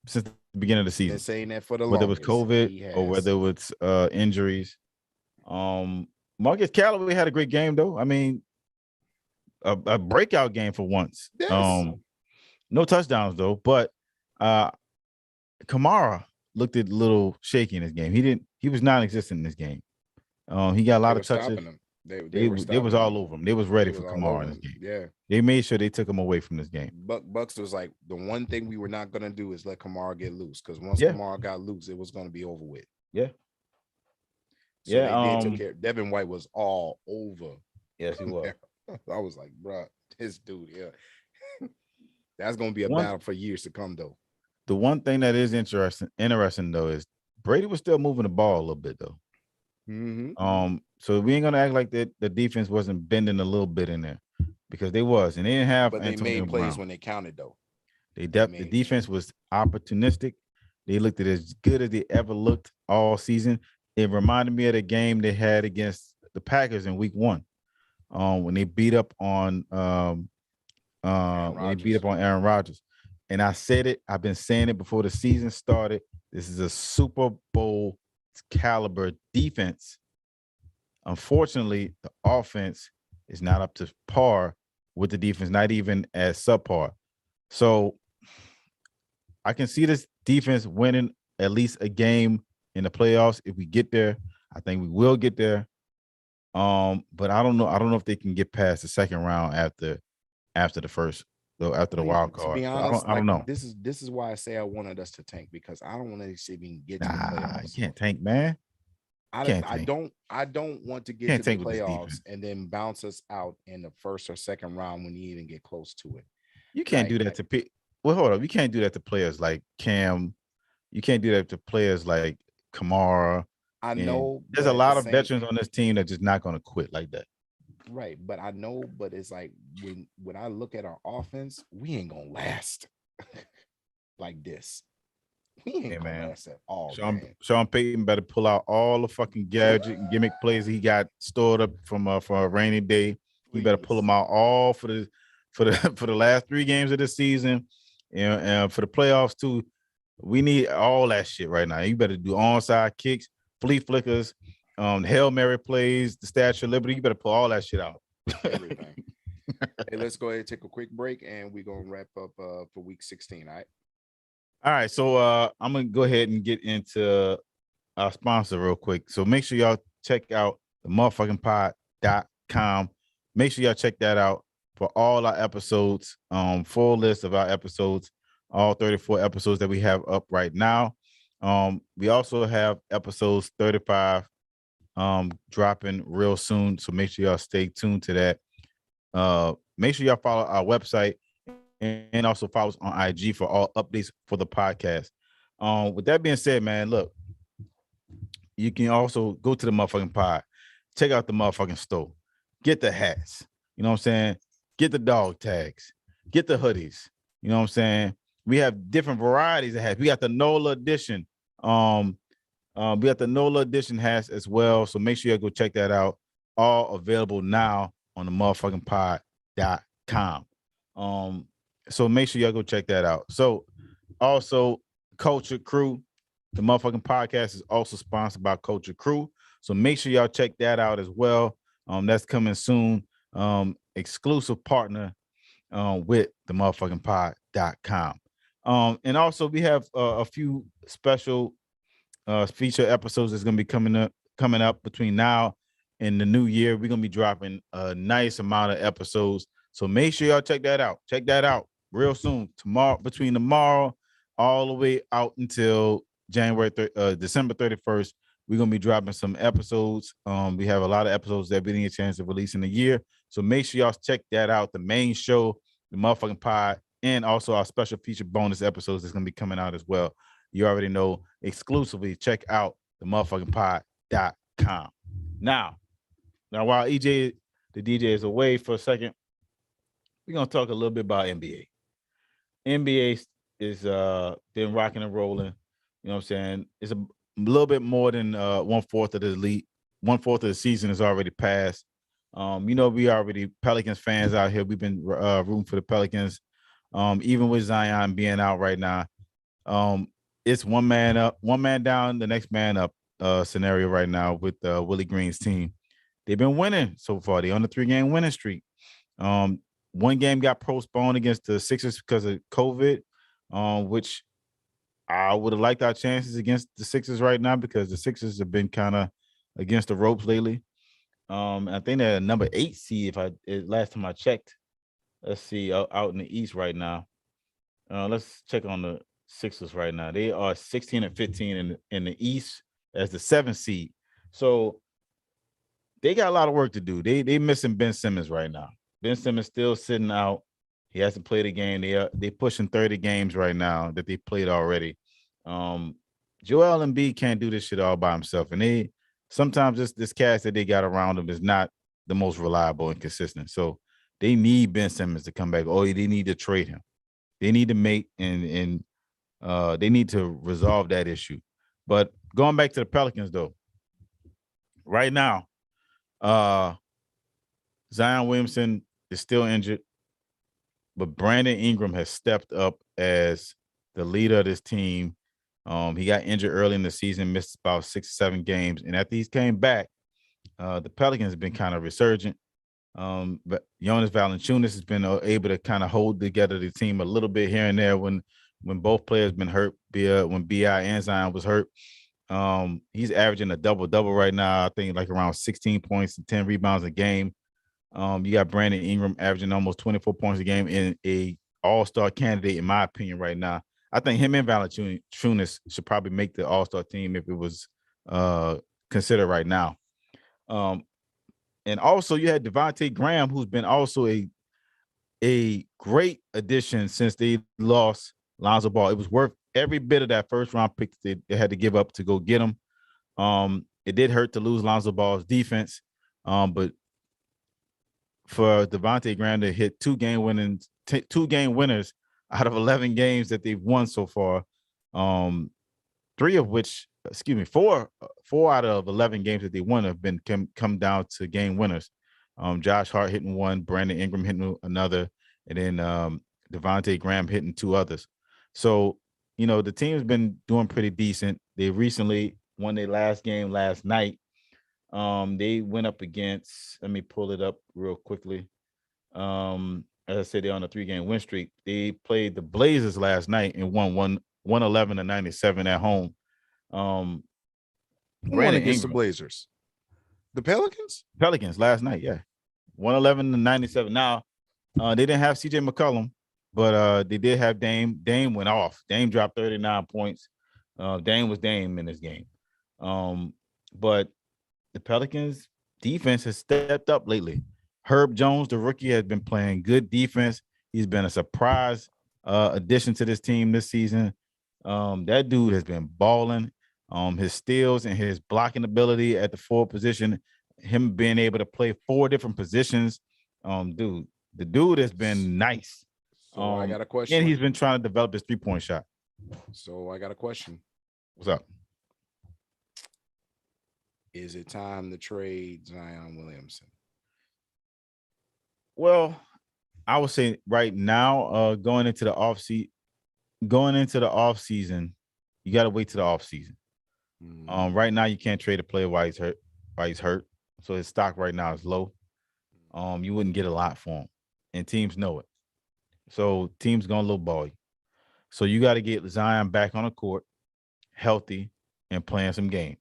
since the beginning of the season. Been saying that for the whether longest. it was COVID or whether it was injuries. Marcus Callaway had a great game though. I mean, a breakout game for once. Yes. No touchdowns though, but Kamara looked a little shaky in this game. He was non-existent in this game. He got a lot of touches. They was all over him. They was ready for Kamara in this game. Yeah. They made sure they took him away from this game. Bucks was like, the one thing we were not gonna do is let Kamara get loose, because once Kamara got loose, it was gonna be over with. Yeah. So they took care. Devin White was all over. Yes, he was. I was like, bro, this dude, that's gonna be a battle for years to come, though. The one thing that is interesting though is Brady was still moving the ball a little bit though. Mm-hmm. So we ain't gonna act like that the defense wasn't bending a little bit in there, because they was, and they didn't have. But they made plays when they counted though. The defense was opportunistic. They looked at as good as they ever looked all season. It reminded me of the game they had against the Packers in Week 1, when they beat up on Aaron Rodgers. And I said it. I've been saying it before the season started. This is a Super Bowl caliber defense. Unfortunately, the offense is not up to par with the defense, not even as subpar. So I can see this defense winning at least a game in the playoffs if we get there. I think we will get there. But I don't know. I don't know if they can get past the second round after the first, though, after the wild card. To be honest, I don't know. This is why I say I wanted us to tank, because I don't want to see if we can get to the playoffs. You can't tank, man. I don't want to get to the playoffs and then bounce us out in the first or second round when you even get close to it. You can't do that to people. Well, hold up. You can't do that to players like Cam. You can't do that to players like Kamara. I know there's a lot of veterans on this team that's just not going to quit like that. Right, but I know, but it's like when I look at our offense, we ain't gonna last like this. We ain't gonna last at all. Sean Payton better pull out all the fucking gadget and gimmick plays he got stored up for a rainy day. He better pull them out all for the last 3 games of the season, and for the playoffs too. We need all that shit right now. You better do onside kicks, flea flickers, Hail Mary plays, the Statue of Liberty. You better pull all that shit out. Everything. Hey, let's go ahead and take a quick break, and we're gonna wrap up for week 16. All right. So I'm gonna go ahead and get into our sponsor real quick. So make sure y'all check out the motherfuckingpod.com. Make sure y'all check that out for all our episodes. Full list of our episodes, all 34 episodes that we have up right now. We also have episodes 35 dropping real soon, so make sure y'all stay tuned to that. Make sure y'all follow our website and also follow us on IG for all updates for the podcast. With that being said, man, look, you can also go to the motherfucking pod, check out the motherfucking store, get the hats, you know what I'm saying, get the dog tags, get the hoodies, you know what I'm saying. We have different varieties of hats. We got the NOLA edition. We got the NOLA edition hats as well. So make sure you go check that out. All available now on the motherfucking pod.com. So make sure y'all go check that out. So also Culture Crew, the motherfucking podcast is also sponsored by Culture Crew. So make sure y'all check that out as well. That's coming soon. Exclusive partner with the motherfucking pod.com. And also we have a few special feature episodes that's gonna be coming up between now and the new year. We're gonna be dropping a nice amount of episodes, so make sure y'all check that out real soon. Between tomorrow all the way out until December 31st, we're gonna be dropping some episodes. We have a lot of episodes that we didn't get a chance to release in the year, so make sure y'all check that out. The main show, the motherfucking pod, and also our special feature bonus episodes is gonna be coming out as well. You already know, exclusively check out the motherfucking pod.com. Now while EJ, the DJ, is away for a second, we're going to talk a little bit about NBA. NBA is been rocking and rolling. You know what I'm saying? It's a little bit more than 1/4 of the league. 1/4 of the season is already passed. We already Pelicans fans out here. We've been rooting for the Pelicans. Even with Zion being out right now. It's one man up, one man down, the next man up scenario right now with Willie Green's team. They've been winning so far. They're on the 3-game winning streak. One game got postponed against the Sixers because of COVID, which I would have liked our chances against the Sixers right now because the Sixers have been kind of against the ropes lately. I think they're number 8 seed. Last time I checked, let's see, out in the East right now. Let's check on the Sixers right now. They are 16 and 15 in the East as the 7th seed. So they got a lot of work to do. They missing Ben Simmons right now. Ben Simmons still sitting out. He hasn't played a game. They pushing 30 games right now that they played already. Joel Embiid can't do this shit all by himself, and sometimes this cast that they got around him is not the most reliable and consistent. So they need Ben Simmons to come back. Or they need to trade him. They need to make and they need to resolve that issue. But going back to the Pelicans, though, right now, Zion Williamson is still injured, but Brandon Ingram has stepped up as the leader of this team. He got injured early in the season, missed about 6 or 7 games, and after he's came back, the Pelicans have been kind of resurgent. But Jonas Valanciunas has been able to kind of hold together the team a little bit here and there when both players been hurt. When B.I. and Zion was hurt, he's averaging a double-double right now. I think like around 16 points and 10 rebounds a game. You got Brandon Ingram averaging almost 24 points a game and a all-star candidate, in my opinion, right now. I think him and Valanciunas should probably make the all-star team if it was considered right now. And also you had Devontae Graham, who's been also a great addition since they lost Lonzo Ball. It was worth every bit of that first-round pick they had to give up to go get him. It did hurt to lose Lonzo Ball's defense, but for Devontae Graham to hit 2 game winners out of 11 games that they've won so far, 4 out of 11 games that they won have been come down to game winners. Josh Hart hitting 1, Brandon Ingram hitting another, and then Devontae Graham hitting 2 others. So, the team's been doing pretty decent. They recently won their last game last night. They went up against, let me pull it up real quickly. As I said, they're on a 3-game win streak. They played the Blazers last night and won 111-97 at home. Who won against the Blazers? The Pelicans? Pelicans last night, yeah. 111-97. Now, they didn't have CJ McCollum, but they did have Dame. Dame went off. Dame dropped 39 points. Dame was Dame in this game. But the Pelicans defense has stepped up lately. Herb Jones, the rookie, has been playing good defense. He's been a surprise addition to this team this season. That dude has been balling. His steals and his blocking ability at the forward position, him being able to play 4 different positions. The dude has been nice. So I got a question. And he's been trying to develop his 3-point shot. So I got a question. What's up? Is it time to trade Zion Williamson? Well, I would say right now, going into the off season, you got to wait to the off season. Right now, you can't trade a player while he's hurt. So his stock right now is low. You wouldn't get a lot for him, and teams know it. So teams gonna lowball you. So you got to get Zion back on the court, healthy, and playing some games.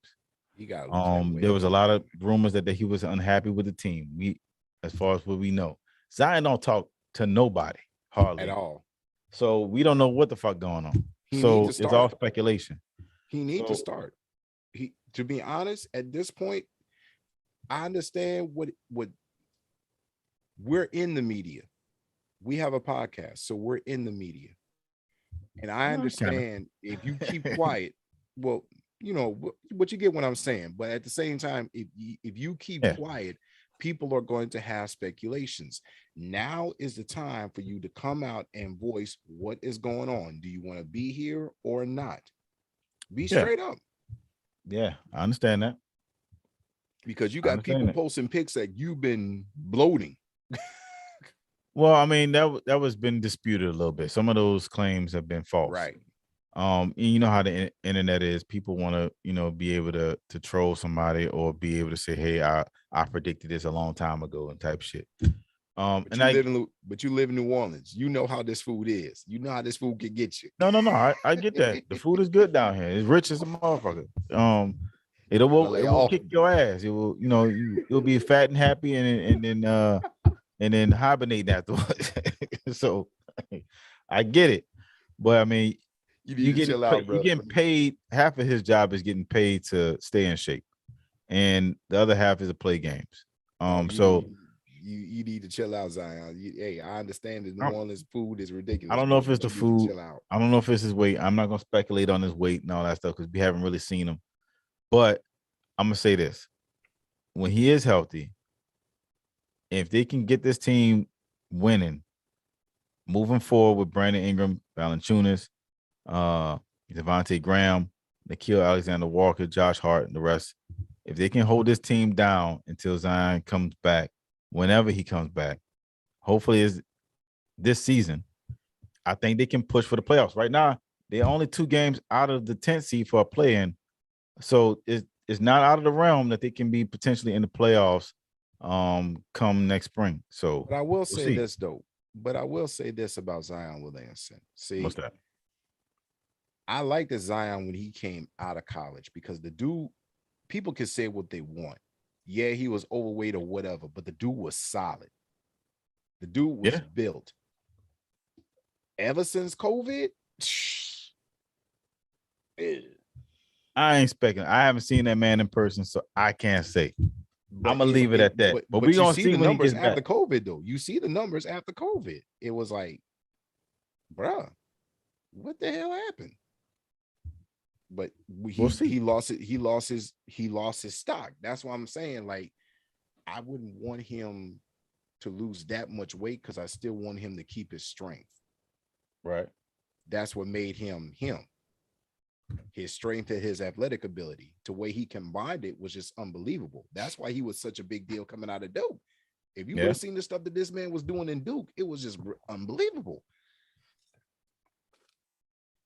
There was a lot of rumors that he was unhappy with the team. As far as what we know, Zion don't talk to nobody hardly at all. So we don't know what the fuck going on. So it's all speculation. He needs to start. To be honest, at this point, I understand what we're in the media. We have a podcast, so we're in the media. And I understand if you keep quiet, well, what you get what I'm saying. But at the same time, if you keep quiet, people are going to have speculations. Now is the time for you to come out and voice what is going on. Do you want to be here or not? Be straight up. Yeah, I understand that. Because you got people posting pics that you've been bloating. Well, I mean, that was been disputed a little bit. Some of those claims have been false. Right. And you know how the internet is. People want to, be able to troll somebody or be able to say, hey, I predicted this a long time ago and type shit. But you live in New Orleans. You know how this food is. You know how this food can get you. No. I get that. The food is good down here. It's rich as a motherfucker. It will kick your ass. It will, you'll be fat and happy and then hibernate afterwards. So I get it. But I mean, you getting paid. Half of his job is getting paid to stay in shape, and the other half is to play games. You need to chill out, Zion. Hey, I understand that New Orleans food is ridiculous. I don't know if it's the food. I don't know if it's his weight. I'm not gonna speculate on his weight and all that stuff because we haven't really seen him. But I'm gonna say this: when he is healthy, if they can get this team winning, moving forward with Brandon Ingram, Valanciunas, Devontae Graham, N'Keal Alexander-Walker, Josh Hart, and the rest, if they can hold this team down until Zion comes back, whenever he comes back, hopefully is this season, I think they can push for the playoffs. Right now, they're only 2 games out of the 10th seed for a play-in. So it's not out of the realm that they can be potentially in the playoffs come next spring. So but I will say this though. But I will say this about Zion Williamson. See, what's that? I like the Zion when he came out of college because the dude, people can say what they want. Yeah, he was overweight or whatever, but the dude was solid. The dude was built. Ever since COVID, I ain't expecting. I haven't seen that man in person, so I can't say. I'm gonna leave it at that. But we gonna see the numbers after COVID, though. You see the numbers after COVID. It was like, bruh, what the hell happened? But he lost it. He lost his stock. That's why I'm saying, like, I wouldn't want him to lose that much weight because I still want him to keep his strength. Right. That's what made him him. His strength and his athletic ability, the way he combined it was just unbelievable. That's why he was such a big deal coming out of Duke. If you would have seen the stuff that this man was doing in Duke, it was just unbelievable.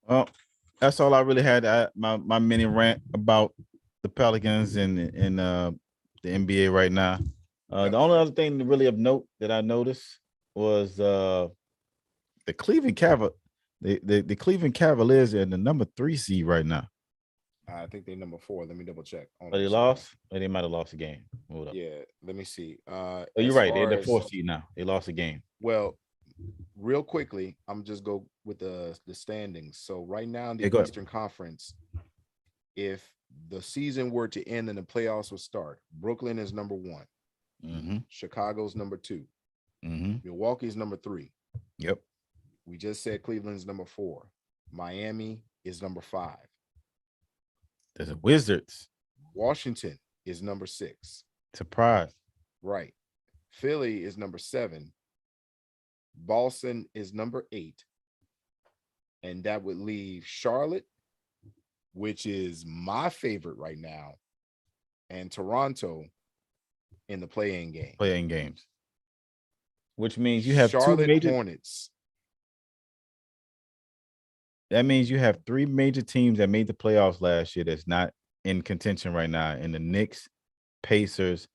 Well, that's all I really had. My mini rant about the Pelicans and the NBA right now. The only other thing really of note that I noticed was the Cleveland Cavaliers. The Cleveland Cavaliers are in the number 3 seed right now. I think they're number 4. Let me double check. But they lost, or they might have lost a game. Hold up. Yeah, let me see. You're right. They're the 4th seed now. They lost a game. Well, real quickly, I'm just go with the standings. So right now in the Eastern Conference, if the season were to end and the playoffs would start, Brooklyn is number 1. Mm-hmm. Chicago's number 2. Mm-hmm. Milwaukee's number 3. Yep. We just said Cleveland's number 4. Miami is number 5. There's a Wizards. Washington is number 6. Surprise. Right. Philly is number 7. Boston is number 8. And that would leave Charlotte, which is my favorite right now, and Toronto in the play-in game. Play-in games. Which means you have Charlotte 2 major Hornets. That means you have 3 major teams that made the playoffs last year that's not in contention right now, in the Knicks, Pacers,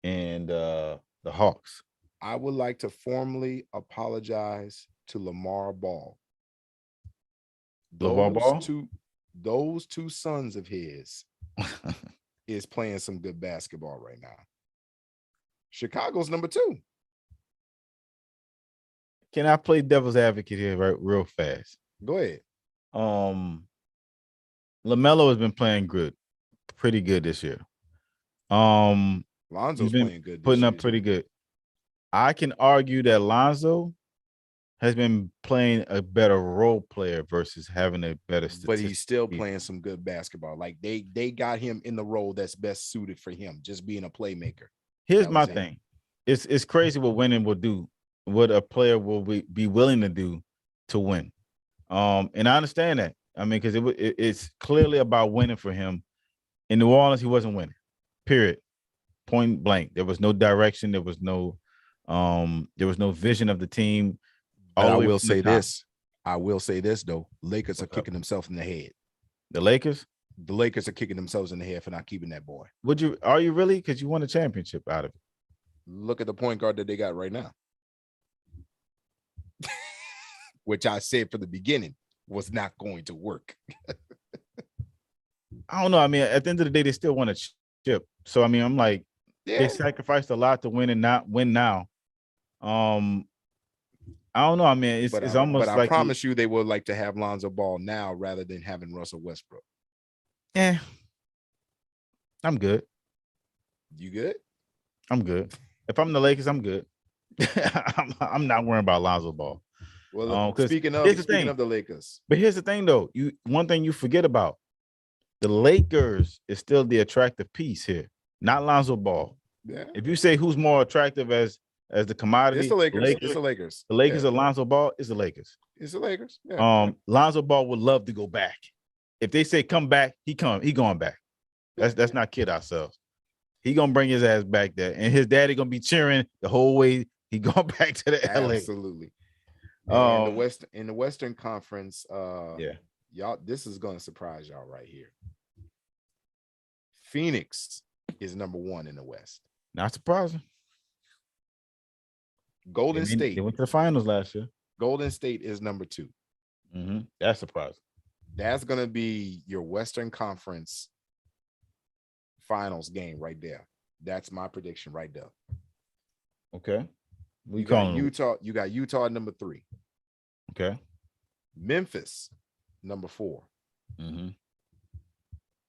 and the Hawks. I would like to formally apologize to Lamar Ball. Those two sons of his is playing some good basketball right now. Chicago's number 2. Can I play devil's advocate here real fast? Go ahead. LaMelo has been playing pretty good this year. Lonzo's playing good, putting up pretty good. I can argue that Lonzo has been playing a better role player versus having a better statistic. But he's still playing some good basketball. Like they got him in the role that's best suited for him, just being a playmaker. Here's my thing. It's crazy what winning will do, what a player will be willing to do to win. And I understand that. I mean, because it's clearly about winning for him. In New Orleans, he wasn't winning. Period. Point blank. There was no direction. There was no vision of the team. I will say this though. Lakers are kicking themselves in the head. The Lakers? The Lakers are kicking themselves in the head for not keeping that boy. Are you really? Because you won a championship out of it. Look at the point guard that they got right now. which I said from the beginning was not going to work. I don't know. I mean, at the end of the day, they still want to chip. So I mean, I'm like, Yeah. they sacrificed a lot to win and not win now. I don't know. I mean, it's almost but I like promise you they would like to have Lonzo Ball now rather than having Russell Westbrook. Yeah, I'm good. You good? I'm good. If I'm the Lakers, I'm good. I'm not worrying about Lonzo Ball. Well, Because speaking here's of the Lakers. But here's the thing, though. One thing you forget about, the Lakers is still the attractive piece here, not Lonzo Ball. Yeah. If you say who's more attractive as the commodity, It's the Lakers. It's the Lakers. The Lakers or Lonzo Ball is the Lakers. It's the Lakers. Yeah. Lonzo Ball would love to go back. If they say come back, he going back. That's not kid ourselves. He gonna bring his ass back there, and his daddy gonna be cheering the whole way he going back to the LA. Absolutely. In the Western Conference, y'all, this is gonna surprise y'all right here. Phoenix is number 1 in the West. Not surprising. Golden State. They went to the finals last year. Golden State is number 2. That's surprising. That's gonna be your Western Conference finals game right there. That's my prediction right there. Okay. You got Utah. You got Utah at number 3. Okay. Memphis, number 4.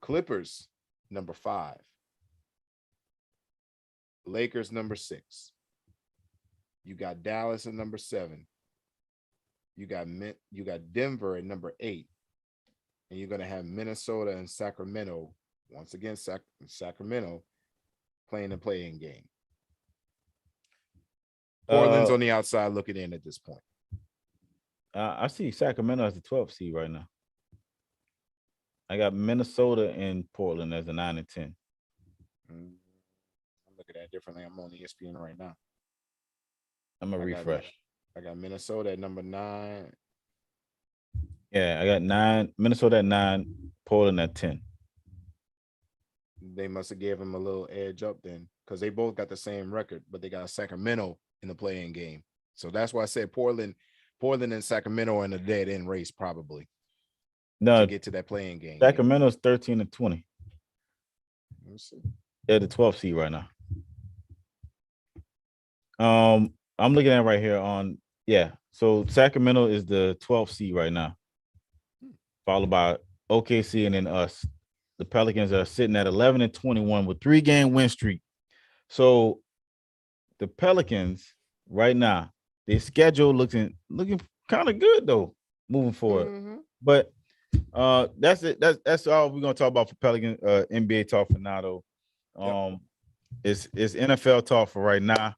Clippers, number 5. Lakers, number 6. You got Dallas at number 7. You got Denver at number 8. And you're going to have Minnesota and Sacramento. Once again, Sacramento playing the play-in game. Portland's on the outside looking in at this point. I see Sacramento as the 12th seed right now. I got Minnesota and Portland as a 9 and 10. I'm looking at it differently. I'm on ESPN right now. I'm gonna refresh. I got Minnesota at number 9. Yeah, I got 9. Minnesota at 9. Portland at 10. They must have gave them a little edge up then, because they both got the same record, but they got Sacramento in the play-in game. So that's why I said Portland and Sacramento are in a dead-end race probably. No, to get to that play-in game. Sacramento's 13 and 20. Let's see. They're the 12th seed right now. I'm looking at right here on So Sacramento is the 12th seed right now, followed by OKC and then us. The Pelicans are sitting at 11 and 21 with 3-game win streak. So the Pelicans right now, their schedule looking kind of good though, moving forward. But that's it. That's all we're gonna talk about for Pelican NBA talk for now though. It's NFL talk for right now.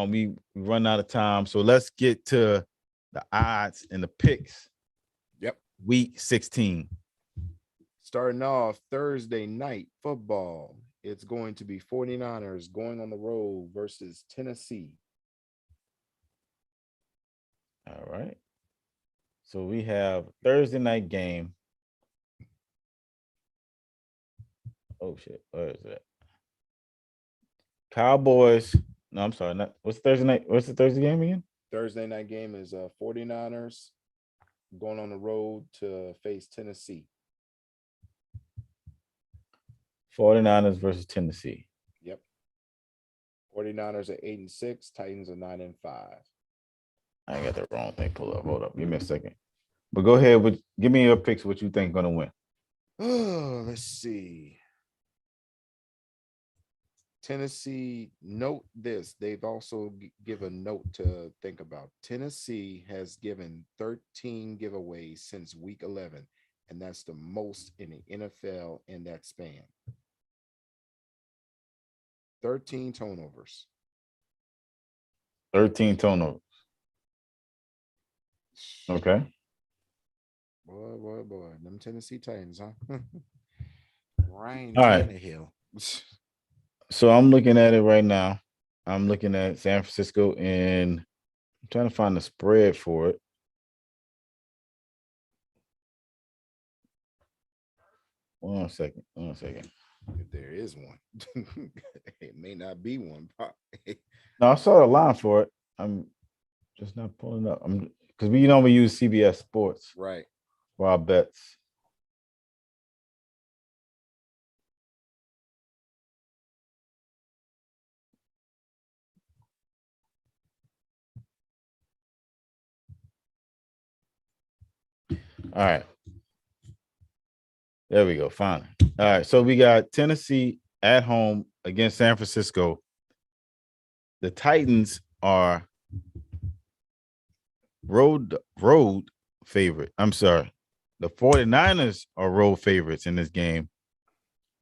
We run out of time, so let's get to the odds and the picks. Week 16. Starting off Thursday night football, it's going to be 49ers going on the road versus Tennessee. All right. So we have Thursday night game. Oh shit, where is that? Cowboys. No, I'm sorry. What's Thursday night? What's the Thursday game again? Thursday night game is 49ers going on the road to face Tennessee. 49ers versus Tennessee. Yep. 49ers are 8-6. Titans are 9-5. I got the wrong thing. Pull up. Hold up. Give me a second. But go ahead. Give me your picks. What you think gonna win? Oh, let's see. Tennessee, note this. They've also given a note to think about. Tennessee has given 13 giveaways since week 11, and that's the most in the NFL in that span. 13 turnovers. 13 turnovers. Okay. Boy. Them Tennessee Titans, huh? Ryan Tannehill. So I'm looking at it right now. I'm looking at San Francisco and I'm trying to find the spread for it. One second. If there is one. It may not be one. No, I saw the line for it. I'm just not pulling up. because we normally use CBS Sports Right. for our bets. All right. There we go. Fine. All right. So we got Tennessee at home against San Francisco. The Titans are road favorite. I'm sorry. The 49ers are road favorites in this game,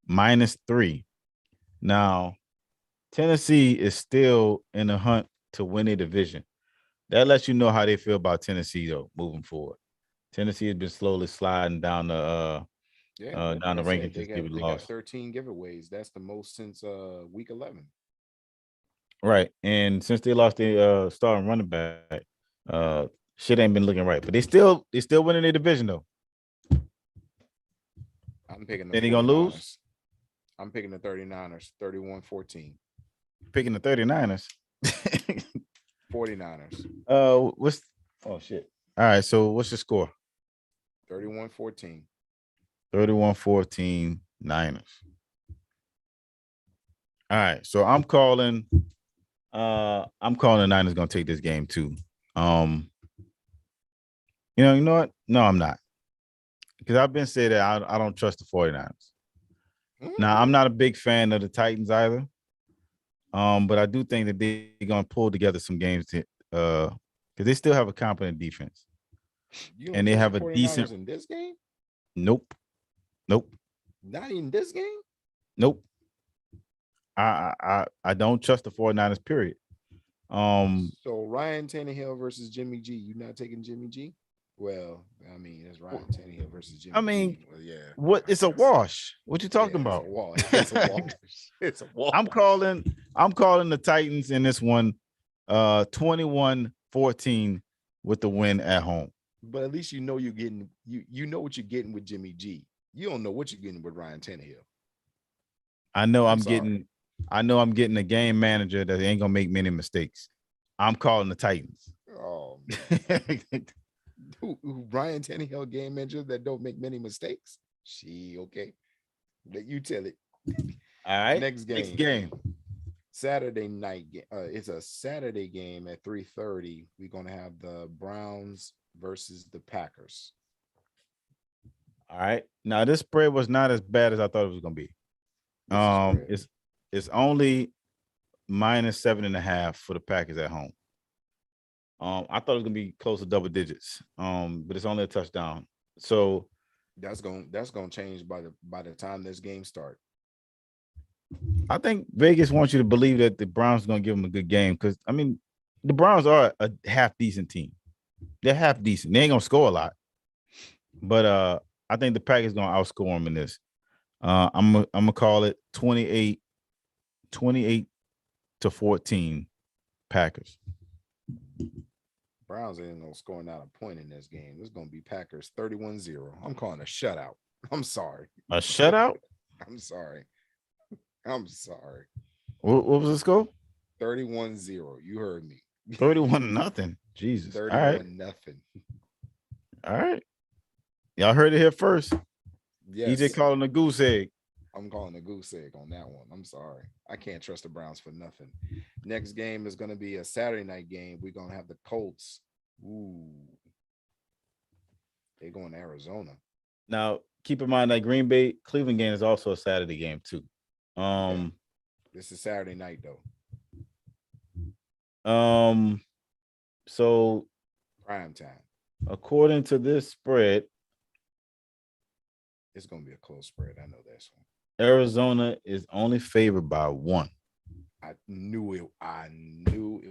-3. Now, Tennessee is still in the hunt to win a division. That lets you know how they feel about Tennessee, though, moving forward. Tennessee has been slowly sliding down the down the rankings. They got 13 giveaways. That's the most since week 11. Right. And since they lost their starting running back, shit ain't been looking right. But they still winning their division, though. I'm picking the Then they gonna lose? I'm picking the 39ers, 31-14. Picking the 39ers. 49ers. What's oh shit. All right, so what's the score? 31-14. 31-14 Niners. All right, so I'm calling the Niners gonna take this game too. You know what? No, I'm not. Because I've been saying that I don't trust the 49ers. Now, I'm not a big fan of the Titans either. But I do think that they're gonna pull together some games to because they still have a competent defense. And they have a decent in this game? Nope. Not in this game? Nope. I don't trust the 49ers, period. So Ryan Tannehill versus Jimmy G. You not taking Jimmy G? Well, I mean, it's Ryan Tannehill versus Jimmy G. Well, yeah. What? It's a wash. What you talking about? It's a wash. It's a wash. I'm calling the Titans in this one 21-14 with the win at home. But at least you know you're getting you know what you're getting with Jimmy G. You don't know what you're getting with Ryan Tannehill. I know I'm getting a game manager that ain't gonna make many mistakes. I'm calling the Titans. Oh, who Ryan Tannehill game manager that don't make many mistakes? Okay. Let you tell it. All right. Next game. Saturday night. It's a Saturday game at 3:30. We're gonna have the Browns versus the Packers. All right. Now this spread was not as bad as I thought it was gonna be. It's only -7.5 for the Packers at home. I thought it was gonna be close to double digits. But it's only a touchdown. So that's gonna change by the time this game starts. I think Vegas wants you to believe that the Browns are gonna give them a good game because I mean the Browns are a half decent team. They're half decent. They ain't gonna score a lot, but I think the Packers gonna outscore them in this. I'm gonna call it 28-14 Packers. Browns ain't gonna score not a point in this game. This is gonna be Packers 31-0. I'm calling a shutout. I'm sorry. A shutout? I'm sorry. What was the score? 31-0. You heard me. 31-0. Jesus. 31-0. All right. Y'all heard it here first. Yes. EJ calling a goose egg. I'm calling a goose egg on that one. I'm sorry. I can't trust the Browns for nothing. Next game is going to be a Saturday night game. We're going to have the Colts. Ooh. They're going to Arizona. Now, keep in mind that Green Bay Cleveland game is also a Saturday game too. This is Saturday night though. So prime time. According to this spread, it's gonna be a close spread. I know this one. Arizona is only favored by 1. I knew it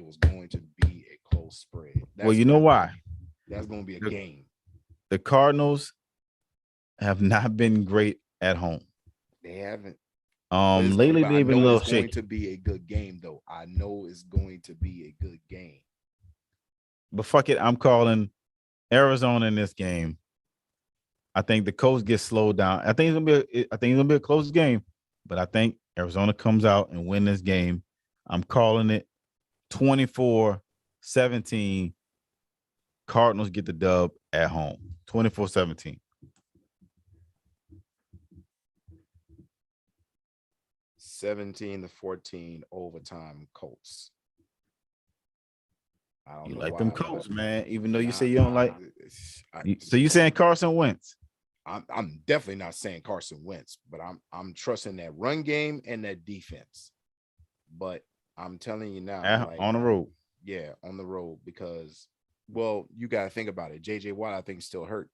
was going to be a close spread. Well, you know why? That's going to be a game. The Cardinals have not been great at home. They haven't. Lately they've been a little shaky. It's going to be a good game, though. I know it's going to be a good game. But fuck it, I'm calling Arizona in this game. I think the Colts get slowed down. I think it's gonna be a close game, but I think Arizona comes out and win this game. I'm calling it 24-17 Cardinals get the dub at home, 24-17. 17-14 overtime Colts. I don't You know like why, them Colts, man, even though you say you don't like. So you saying Carson Wentz? I'm definitely not saying Carson Wentz, but I'm trusting that run game and that defense. But I'm telling you now, On the road. Yeah, on the road, because, well, you got to think about it. JJ Watt, I think, still hurt.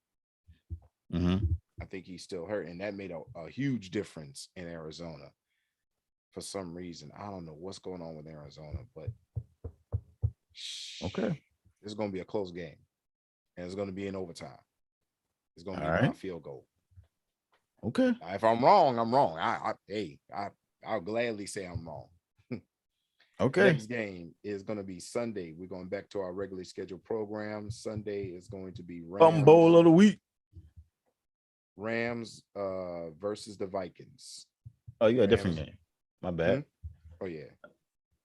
Mm-hmm. I think he's still hurt, and that made a huge difference in Arizona. For some reason, I don't know what's going on with Arizona, but okay, it's going to be a close game, and it's going to be in overtime. It's going to be by a field goal. Okay. Now, if I'm wrong, I'm wrong. I'll gladly say I'm wrong. Okay. Next game is going to be Sunday. We're going back to our regularly scheduled program. Sunday is going to be Rams. Bowl of the week. Rams versus the Vikings. Oh, you got a different game. My bad. Oh, yeah.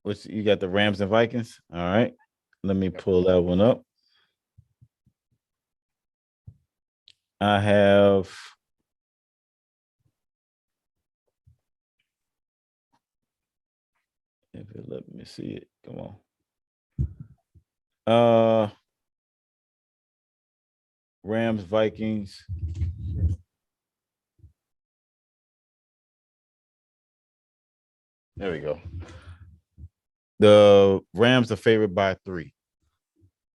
Which you got the Rams and Vikings. All right. Let me pull that one up. I have if it let me see it. Come on. Rams, Vikings. There we go. The Rams are favored by 3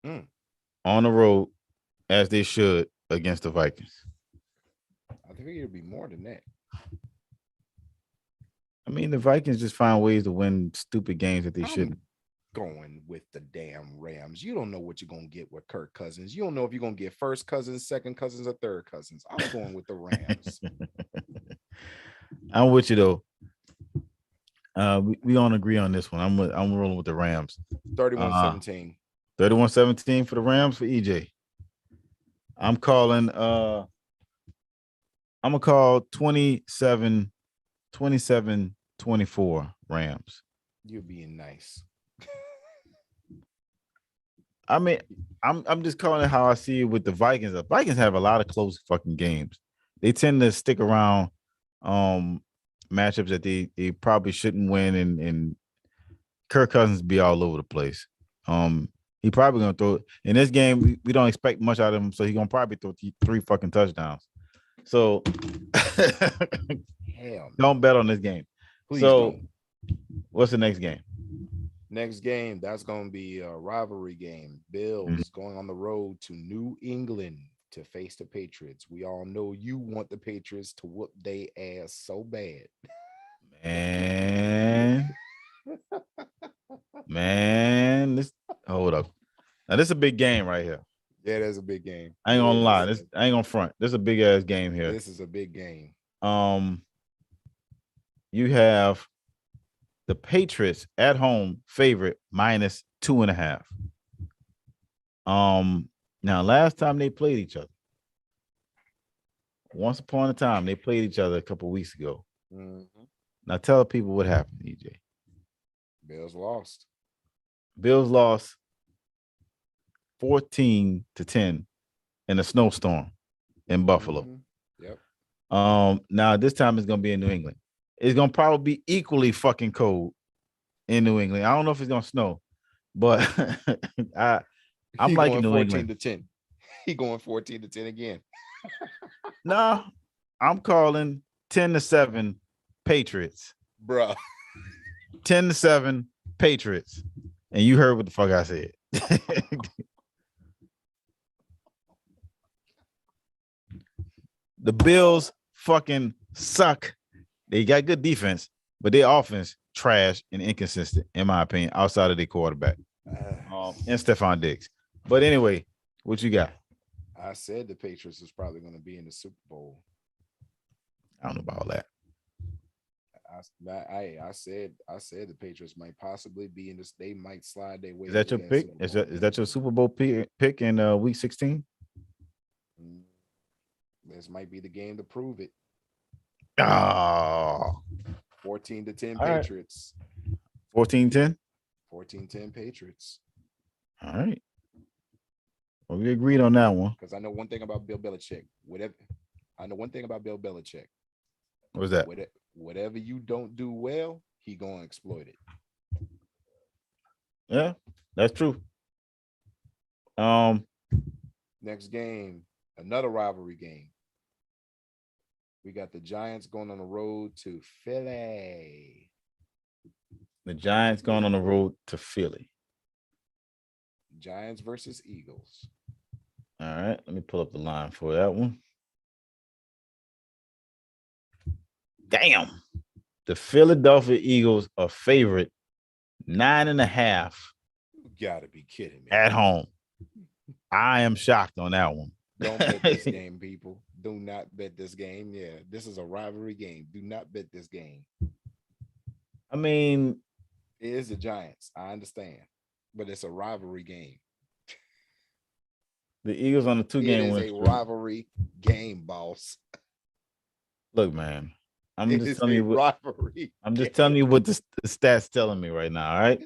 on the road, as they should, against the Vikings. I think it'll be more than that. I mean, the Vikings just find ways to win stupid games that they shouldn't. Going with the damn Rams. You don't know what you're going to get with Kirk Cousins. You don't know if you're going to get first cousins, second cousins, or third cousins. I'm going with the Rams. I'm with you, though. We don't agree on this one. I'm rolling with the Rams. 31-17. 31-17 for the Rams for EJ. I'm calling I'm gonna call 27-24 Rams. You're being nice. I mean, I'm just calling it how I see it with the Vikings. The Vikings have a lot of close fucking games. They tend to stick around matchups that they probably shouldn't win, and Kirk Cousins be all over the place. He probably gonna throw in this game. We don't expect much out of him, so he's gonna probably throw 3 fucking touchdowns. So don't bet on this game. Please don't. What's the next game? Next game, that's gonna be a rivalry game. Bills going on the road to New England to face the Patriots. We all know you want the Patriots to whoop their ass so bad. Man, hold up. Now this is a big game right here. Yeah, that's a big game. I ain't gonna lie. I ain't gonna front. This is a big ass game here. This is a big game. You have the Patriots at home favorite -2.5. Now last time they played each other, once upon a time, they played each other a couple of weeks ago. Now tell people what happened, EJ. Bills lost. Bills lost 14-10 in a snowstorm in Buffalo. Yep. Now this time it's gonna be in New England. It's gonna probably be equally fucking cold in New England. I don't know if it's gonna snow, but I'm liking New England. 14-10. He going 14-10 again. No, I'm calling 10-7 Patriots. Bruh. 10-7 Patriots. And you heard what the fuck I said. The Bills fucking suck. They got good defense, but their offense trash and inconsistent, in my opinion, outside of their quarterback and Stephon Diggs. But anyway, what you got? I said the Patriots is probably going to be in the Super Bowl. I don't know about all that. I said the Patriots might possibly be in this. They might slide their way. Is that your pick? Is that your Super Bowl pick in week 16? This might be the game to prove it. Oh. 14-10 all Patriots. Right. 14-10? 14-10 Patriots. All right. Well, we agreed on that one. Because I know one thing about Bill Belichick. Whatever What's that? Whatever you don't do well, he gonna exploit it. Yeah, that's true. Next game, another rivalry game. We got the Giants going on the road to Philly. The Giants going on the road to Philly. Giants versus Eagles. All right, let me pull up the line for that one. Damn. The Philadelphia Eagles are favorite 9.5. You gotta be kidding me. At home. I am shocked on that one. Don't bet this game, people. Do not bet this game. Yeah, this is a rivalry game. Do not bet this game. I mean, it is the Giants. I understand, but it's a rivalry game. The Eagles on the 2-game win. It is a rivalry game, boss. Look, man, I'm just telling you what the stats telling me right now. All right.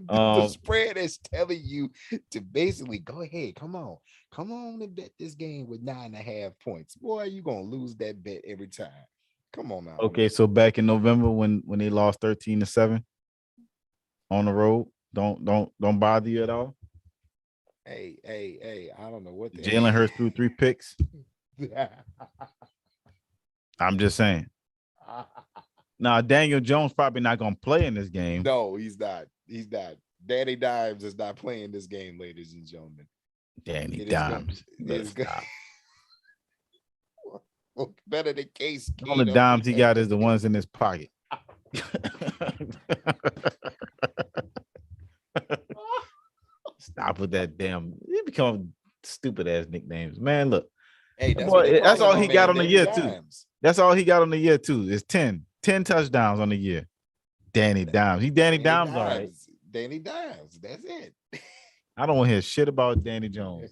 The spread is telling you to basically go ahead. Come on and bet this game with 9.5 points. Boy, you're gonna lose that bet every time. Come on now. Okay, so back in November when they lost 13-7 on the road, don't bother you at all. Hey, I don't know what Jalen Hurts threw 3 picks. I'm just saying. Now, Daniel Jones probably not gonna play in this game. No, he's not. He's not. Danny Dimes is not playing this game, ladies and gentlemen. Danny Dimes. Better than Case. The only dimes he got is the ones in his pocket. Stop with that damn. You become stupid ass nicknames, man. Look, hey, that's all he got on the year too. That's all he got on the year too. Is 10 touchdowns on the year. Danny Dimes. He Danny Dimes, all right. Danny Dimes. That's it. I don't want to hear shit about Danny Jones.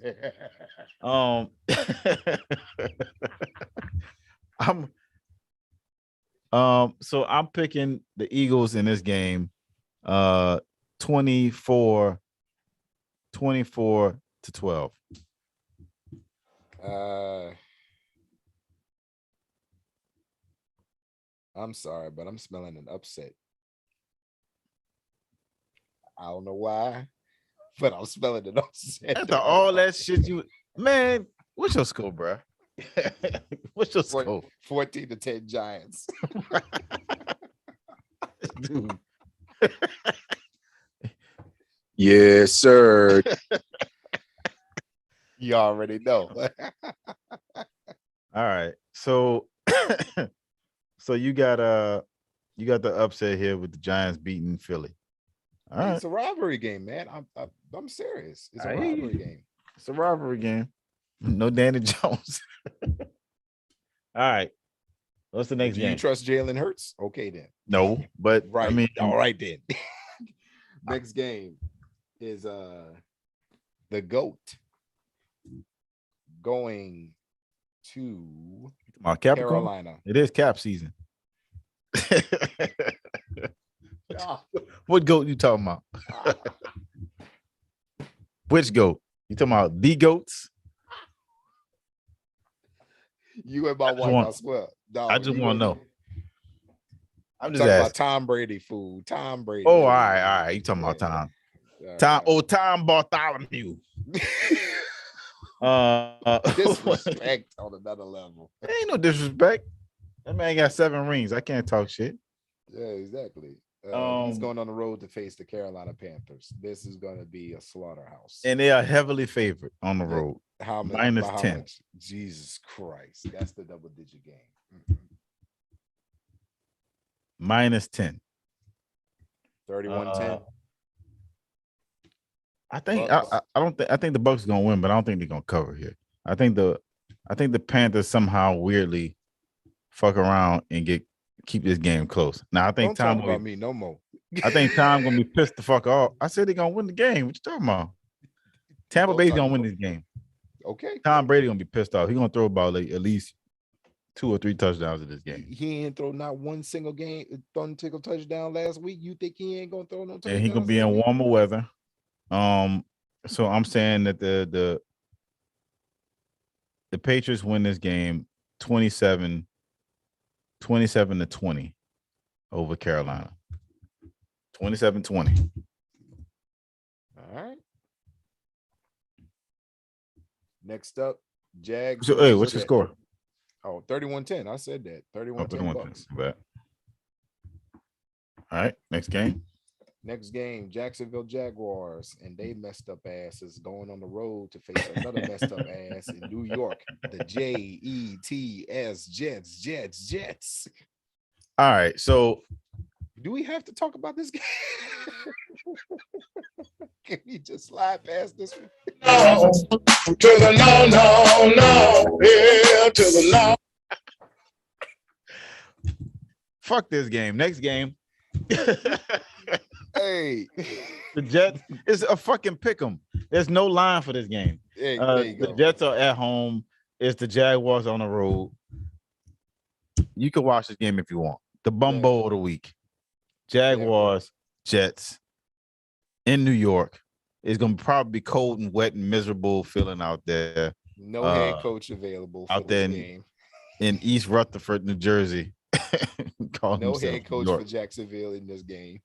So I'm picking the Eagles in this game. 24-12. I'm sorry, but I'm smelling an upset. I don't know why, but I'm smelling an upset. After all that shit, man, what's your score, bro? What's your score? 14-10 Giants. Dude. Yes, sir. You already know. All right. So you got the upset here with the Giants beating Philly. All right. It's a rivalry game, man. I'm serious. It's a rivalry game. It's a rivalry game. No Danny Jones. All right. What's the next game? Do you trust Jalen Hurts? Okay, then. No, but right. I mean, all right then. Next game is the GOAT going to Carolina. It is cap season. What GOAT you talking about? Which GOAT? You talking about the GOATs? You and my wife, I swear. Dog, I just want to know. I'm just talking asking. about Tom Brady food. Tom Brady. Oh, all right. You talking about Tom? Tom Bartholomew. Disrespect on another level. There ain't no disrespect. That man got 7 rings. I can't talk shit. Yeah, exactly. He's going on the road to face the Carolina Panthers. This is going to be a slaughterhouse. And they are heavily favored on the road. How much? Minus 10. Much? Jesus Christ. That's the double-digit game. Mm-hmm. Minus 10. 31-10. I think I think the Bucks are gonna win, but I don't think they're gonna cover here. I think the Panthers somehow weirdly fuck around and keep this game close. Now I think Tom about me no more. I think Tom gonna be pissed the fuck off. I said they're gonna win the game. What you talking about? Tampa Bay's gonna win this game. Okay. Tom Brady gonna be pissed off. He's gonna throw about at least 2 or 3 touchdowns in this game. He ain't throw not one single touchdown last week. You think he ain't gonna throw no touchdowns? And he gonna be in warmer weather. So I'm saying that the Patriots win this game 27 to 20 over Carolina. 27-20. All right. Next up, Jags. So, hey, what's your score? Oh, 31-10. I said that. 31-10 Bucks. All right, next game. Next game, Jacksonville Jaguars, and they messed up asses going on the road to face another messed up ass in New York. The Jets, Jets. All right, so do we have to talk about this game? Can we just slide past this one? No, to the no, yeah, to the no. Fuck this game. Next game. Hey, the Jets is a fucking pick 'em. There's no line for this game. Hey, the Jets are at home. It's the Jaguars on the road. You can watch this game if you want. The bum bowl of the week. Jaguars, Jets in New York. It's gonna probably be cold and wet and miserable feeling out there. No head coach available for out there this game. In East Rutherford, New Jersey. No head coach for Jacksonville in this game.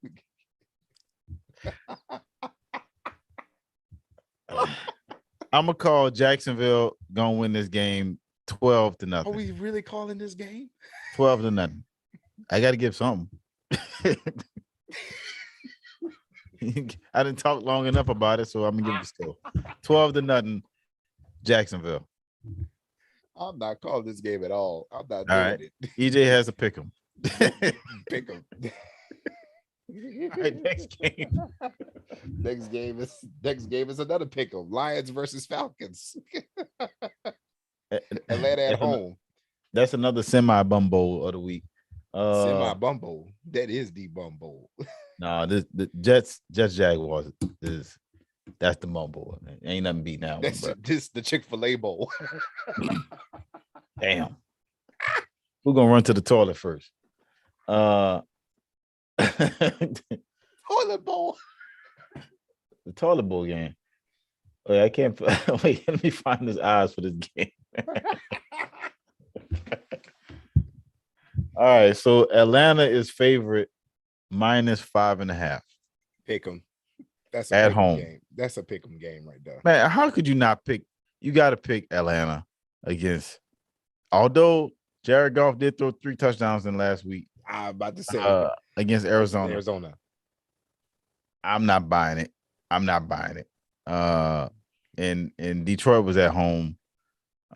I'm gonna call Jacksonville gonna win this game 12-0. Are we really calling this game 12-0? I gotta give something. I didn't talk long enough about it, so I'm gonna give it still 12-0 Jacksonville. I'm not calling this game at all. I'm not doing it. EJ has to pick him. Pick him. All right, next game. Next game is another pick 'em. Lions versus Falcons. Atlanta at home. That's another semi-bum bowl of the week. Semi-bum bowl. That is the bum bowl. Nah, the Jets Jaguars that's the bum bowl. Ain't nothing beating that one. This the Chick-fil-A bowl. Damn. We're gonna run to the toilet first. Toilet bowl. The toilet bowl game. Wait, I can't wait. Let me find his eyes for this game. All right, so Atlanta is favorite -5.5. Pick 'em. That's at home. Game. That's a pick 'em game right there. Man, how could you not pick? You got to pick Atlanta against. Although Jared Goff did throw 3 touchdowns in last week. I'm about to say against Arizona. I'm not buying it. And Detroit was at home.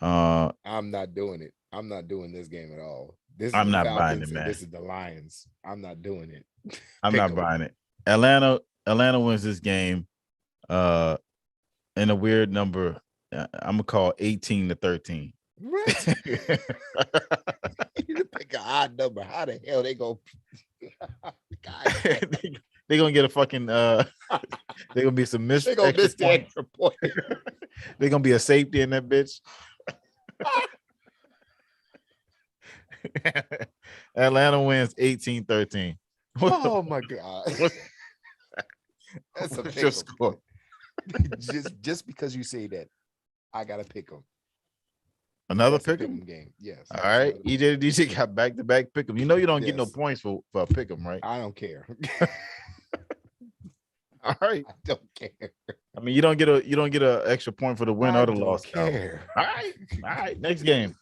I'm not doing it. I'm not doing this game at all. I'm not buying it, man. This is the Lions. I'm not doing it. I'm not buying it. Atlanta wins this game in a weird number. I'm gonna call 18-13. What? You pick an odd number. How the hell they go? They're gonna get a fucking they're gonna be some They're gonna miss the extra point. They're gonna be a safety in that bitch. Atlanta wins 18-13. Oh my god. That's a pick score. just because you say that, I gotta pick them. Another pick 'em game. Yes. All right. EJ the DJ got back-to-back pick 'em. You know you don't get no points for a pick 'em, right? I don't care. All right. I don't care. I mean, you don't get a extra point for the win or the loss. Care. All right. Next game.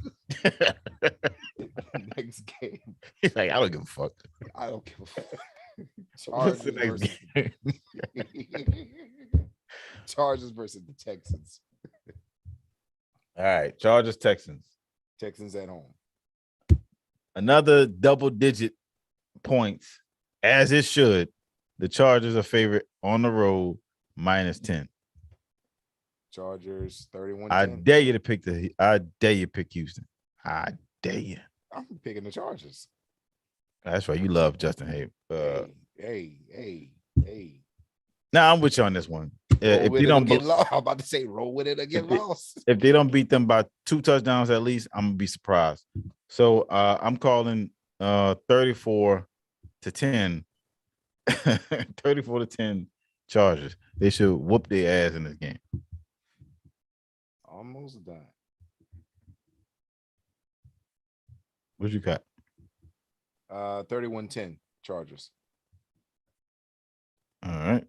Next game. He's like, I don't give a fuck. I don't give a fuck. What's the next game? Chargers versus the Texans. All right, Chargers, Texans. Texans at home. Another double-digit points, as it should. The Chargers are favorite on the road, -10. Chargers 31. I dare you to pick Houston. I dare you. I'm picking the Chargers. That's right. You love Justin Hay. Hey. Now I'm with you on this one. If you don't get lost, I'm about to say roll with it or get lost. If they don't beat them by 2 touchdowns at least, I'm gonna be surprised. So I'm calling 34-10. 34-10 Chargers. They should whoop their ass in this game. Almost done. What you got? 31-10 Chargers. All right.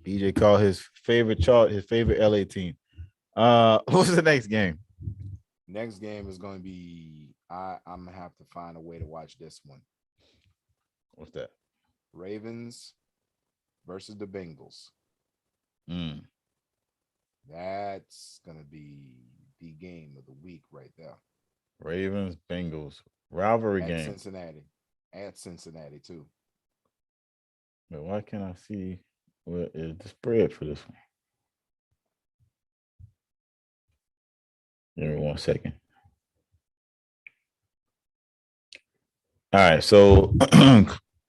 BJ called his favorite LA team. What's the next game? Next game is going to be I'm gonna have to find a way to watch this one. What's that? Ravens versus the Bengals. Mm. That's gonna be the game of the week right there. Ravens, Bengals, rivalry At game. Cincinnati. At Cincinnati too. But why can't I see what is the spread for this one? Give me 1 second. All right, so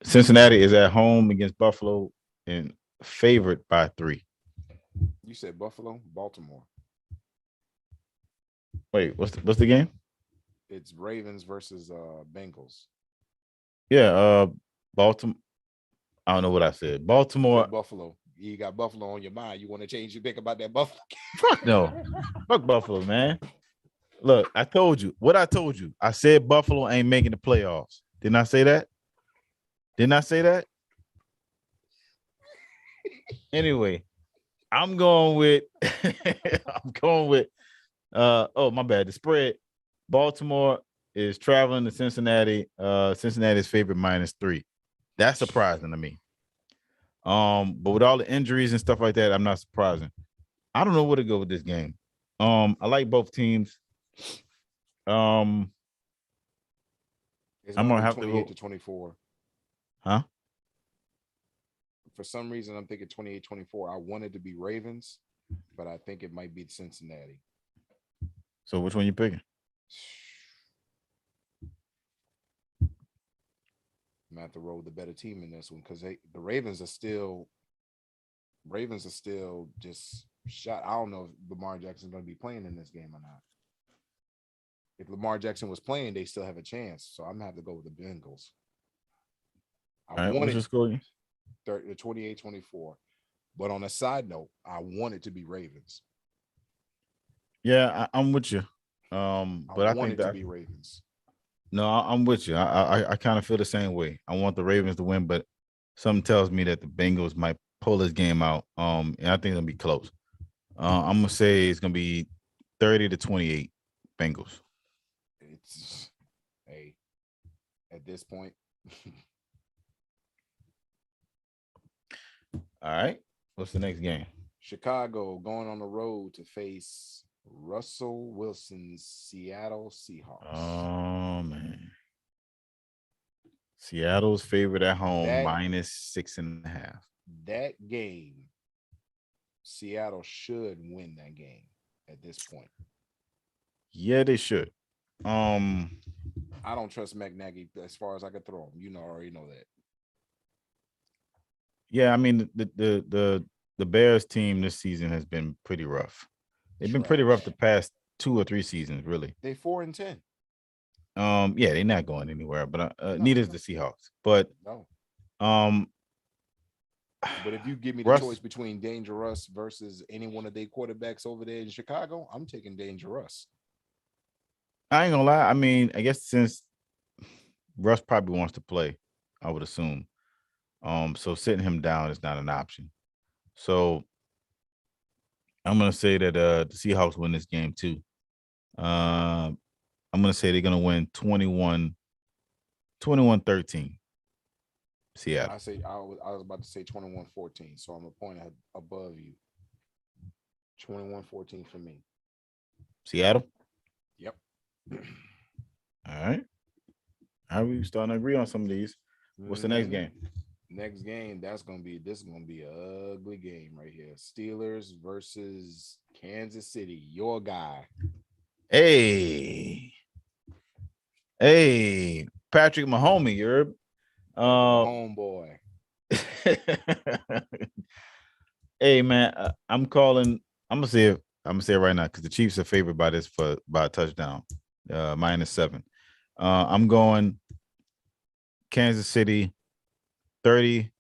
Cincinnati is at home against Buffalo and favored by 3. You said Buffalo, Baltimore. Wait, what's the game? It's Ravens versus Bengals. Yeah, Baltimore. I don't know what I said. Baltimore. Buffalo. You got Buffalo on your mind. You want to change your pick about that Buffalo? Fuck no. Fuck Buffalo, man. Look, I told you. What I told you. I said Buffalo ain't making the playoffs. Didn't I say that? Didn't I say that? Anyway, I'm going with oh, my bad. The spread. Baltimore is traveling to Cincinnati. Cincinnati's favorite -3. That's surprising to me. But with all the injuries and stuff like that, I'm not surprising. I don't know where to go with this game. I like both teams. I'm gonna have to go 28-24. Huh? For some reason, I'm thinking 28-24. I wanted to be Ravens, but I think it might be Cincinnati. So which one you picking? I'm gonna have to roll the better team in this one because the Ravens are still just shot. I don't know if Lamar Jackson's gonna be playing in this game or not. If Lamar Jackson was playing, they still have a chance. So I'm gonna have to go with the Bengals. I wanted what's your score? 28-24. But on a side note, I want it to be Ravens. Yeah, I'm with you. But I want think it to be Ravens. No, I'm with you. I kind of feel the same way. I want the Ravens to win, but something tells me that the Bengals might pull this game out. And I think it'll be close. I'm gonna say it's gonna be 30-28 Bengals. It's at this point. All right. What's the next game? Chicago going on the road to face Russell Wilson's Seattle Seahawks. Oh man. Seattle's favorite at home -6.5. That game, Seattle should win that game at this point. Yeah, they should. I don't trust Matt Nagy as far as I could throw him. You already know that. Yeah, I mean the Bears team this season has been pretty rough. They've been pretty rough the past 2 or 3 seasons, really. They 4-10. Yeah, they're not going anywhere, but neither is the Seahawks. But no. But if you give me the choice between Dangerous versus any one of their quarterbacks over there in Chicago, I'm taking Dangerous. I ain't gonna lie. I mean, I guess since Russ probably wants to play, I would assume. So sitting him down is not an option. So I'm gonna say that the Seahawks win this game too. I'm gonna say they're gonna win 21-13. Seattle. I was about to say 21-14, so I'm a point above you. 21-14 for me. Seattle? Yep. All right. How are we starting to agree on some of these? What's the next game? Next game, this is gonna be an ugly game right here. Steelers versus Kansas City. Your guy. Hey, Patrick Mahomes, you're homeboy. Hey man, I'm gonna say it right now because the Chiefs are favored by a touchdown, -7. I'm going Kansas City 30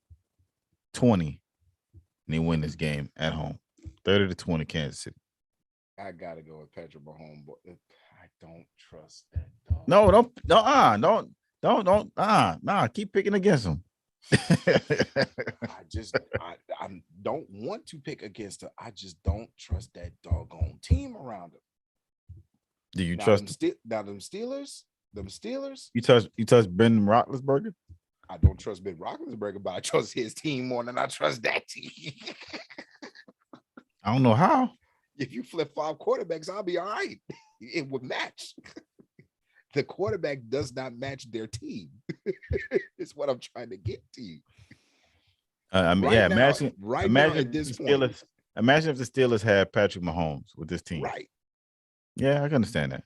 30-20, and they win this game at home. 30-20, Kansas City. I gotta go with Patrick Mahomes, but I don't trust that dog. No, keep picking against him. I don't want to pick against him. I just don't trust that doggone team around him. Do you trust them Steelers? You trust Ben Roethlisberger? I don't trust Ben Roethlisberger, but I trust his team more than I trust that team. I don't know how. If you flip 5 quarterbacks, I'll be all right. It would match. The quarterback does not match their team. It's what I'm trying to get to you. Imagine at this point. Imagine if the Steelers had Patrick Mahomes with this team. Right. Yeah, I can understand that.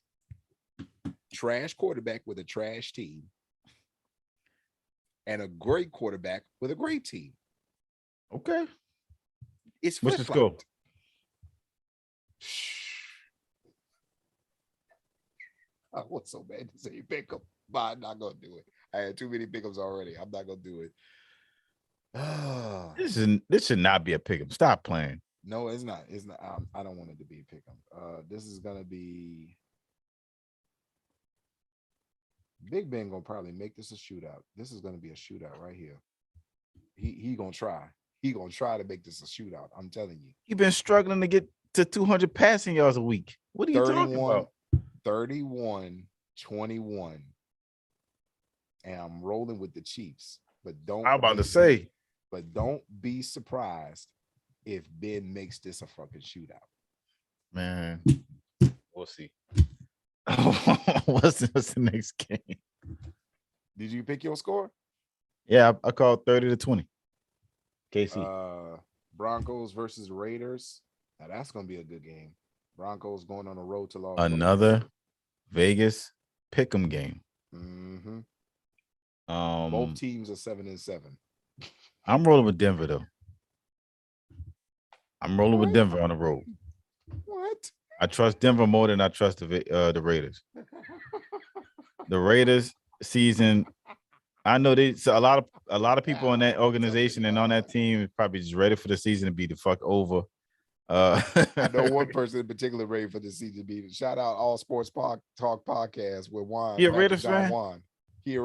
Trash quarterback with a trash team. And a great quarterback with a great team. Okay. It's what's the score? I was so bad to say pick them, but I'm not gonna do it. I had too many pickups already. I'm not gonna do it. This should not be a pick'em. Stop playing. No, it's not. It's not. I don't want it to be a pick'em. This is gonna be Big Ben gonna probably make this a shootout. This is gonna be a shootout right here. He gonna try. He gonna try to make this a shootout. I'm telling you. You've been struggling to get to 200 passing yards a week. What are you talking about? 31-21. And I'm rolling with the Chiefs. But I'm about to say. But don't be surprised if Ben makes this a fucking shootout. Man, we'll see. What's the next game? Did you pick your score? Yeah, I called 30-20. KC. Broncos versus Raiders. Now that's gonna be a good game. Broncos going on the road to Las Another Vegas pick'em game. Mm-hmm. Both teams are 7-7. I'm rolling with Denver though. I'm rolling with Denver on the road. What? I trust Denver more than I trust the Raiders. The Raiders season. I know a lot of people in that organization and on that team is probably just ready for the season to be the fuck over. I know one person in particular ready for the season to be. Shout out All Sports Talk Podcast with Juan. He a Raiders fan? Juan. He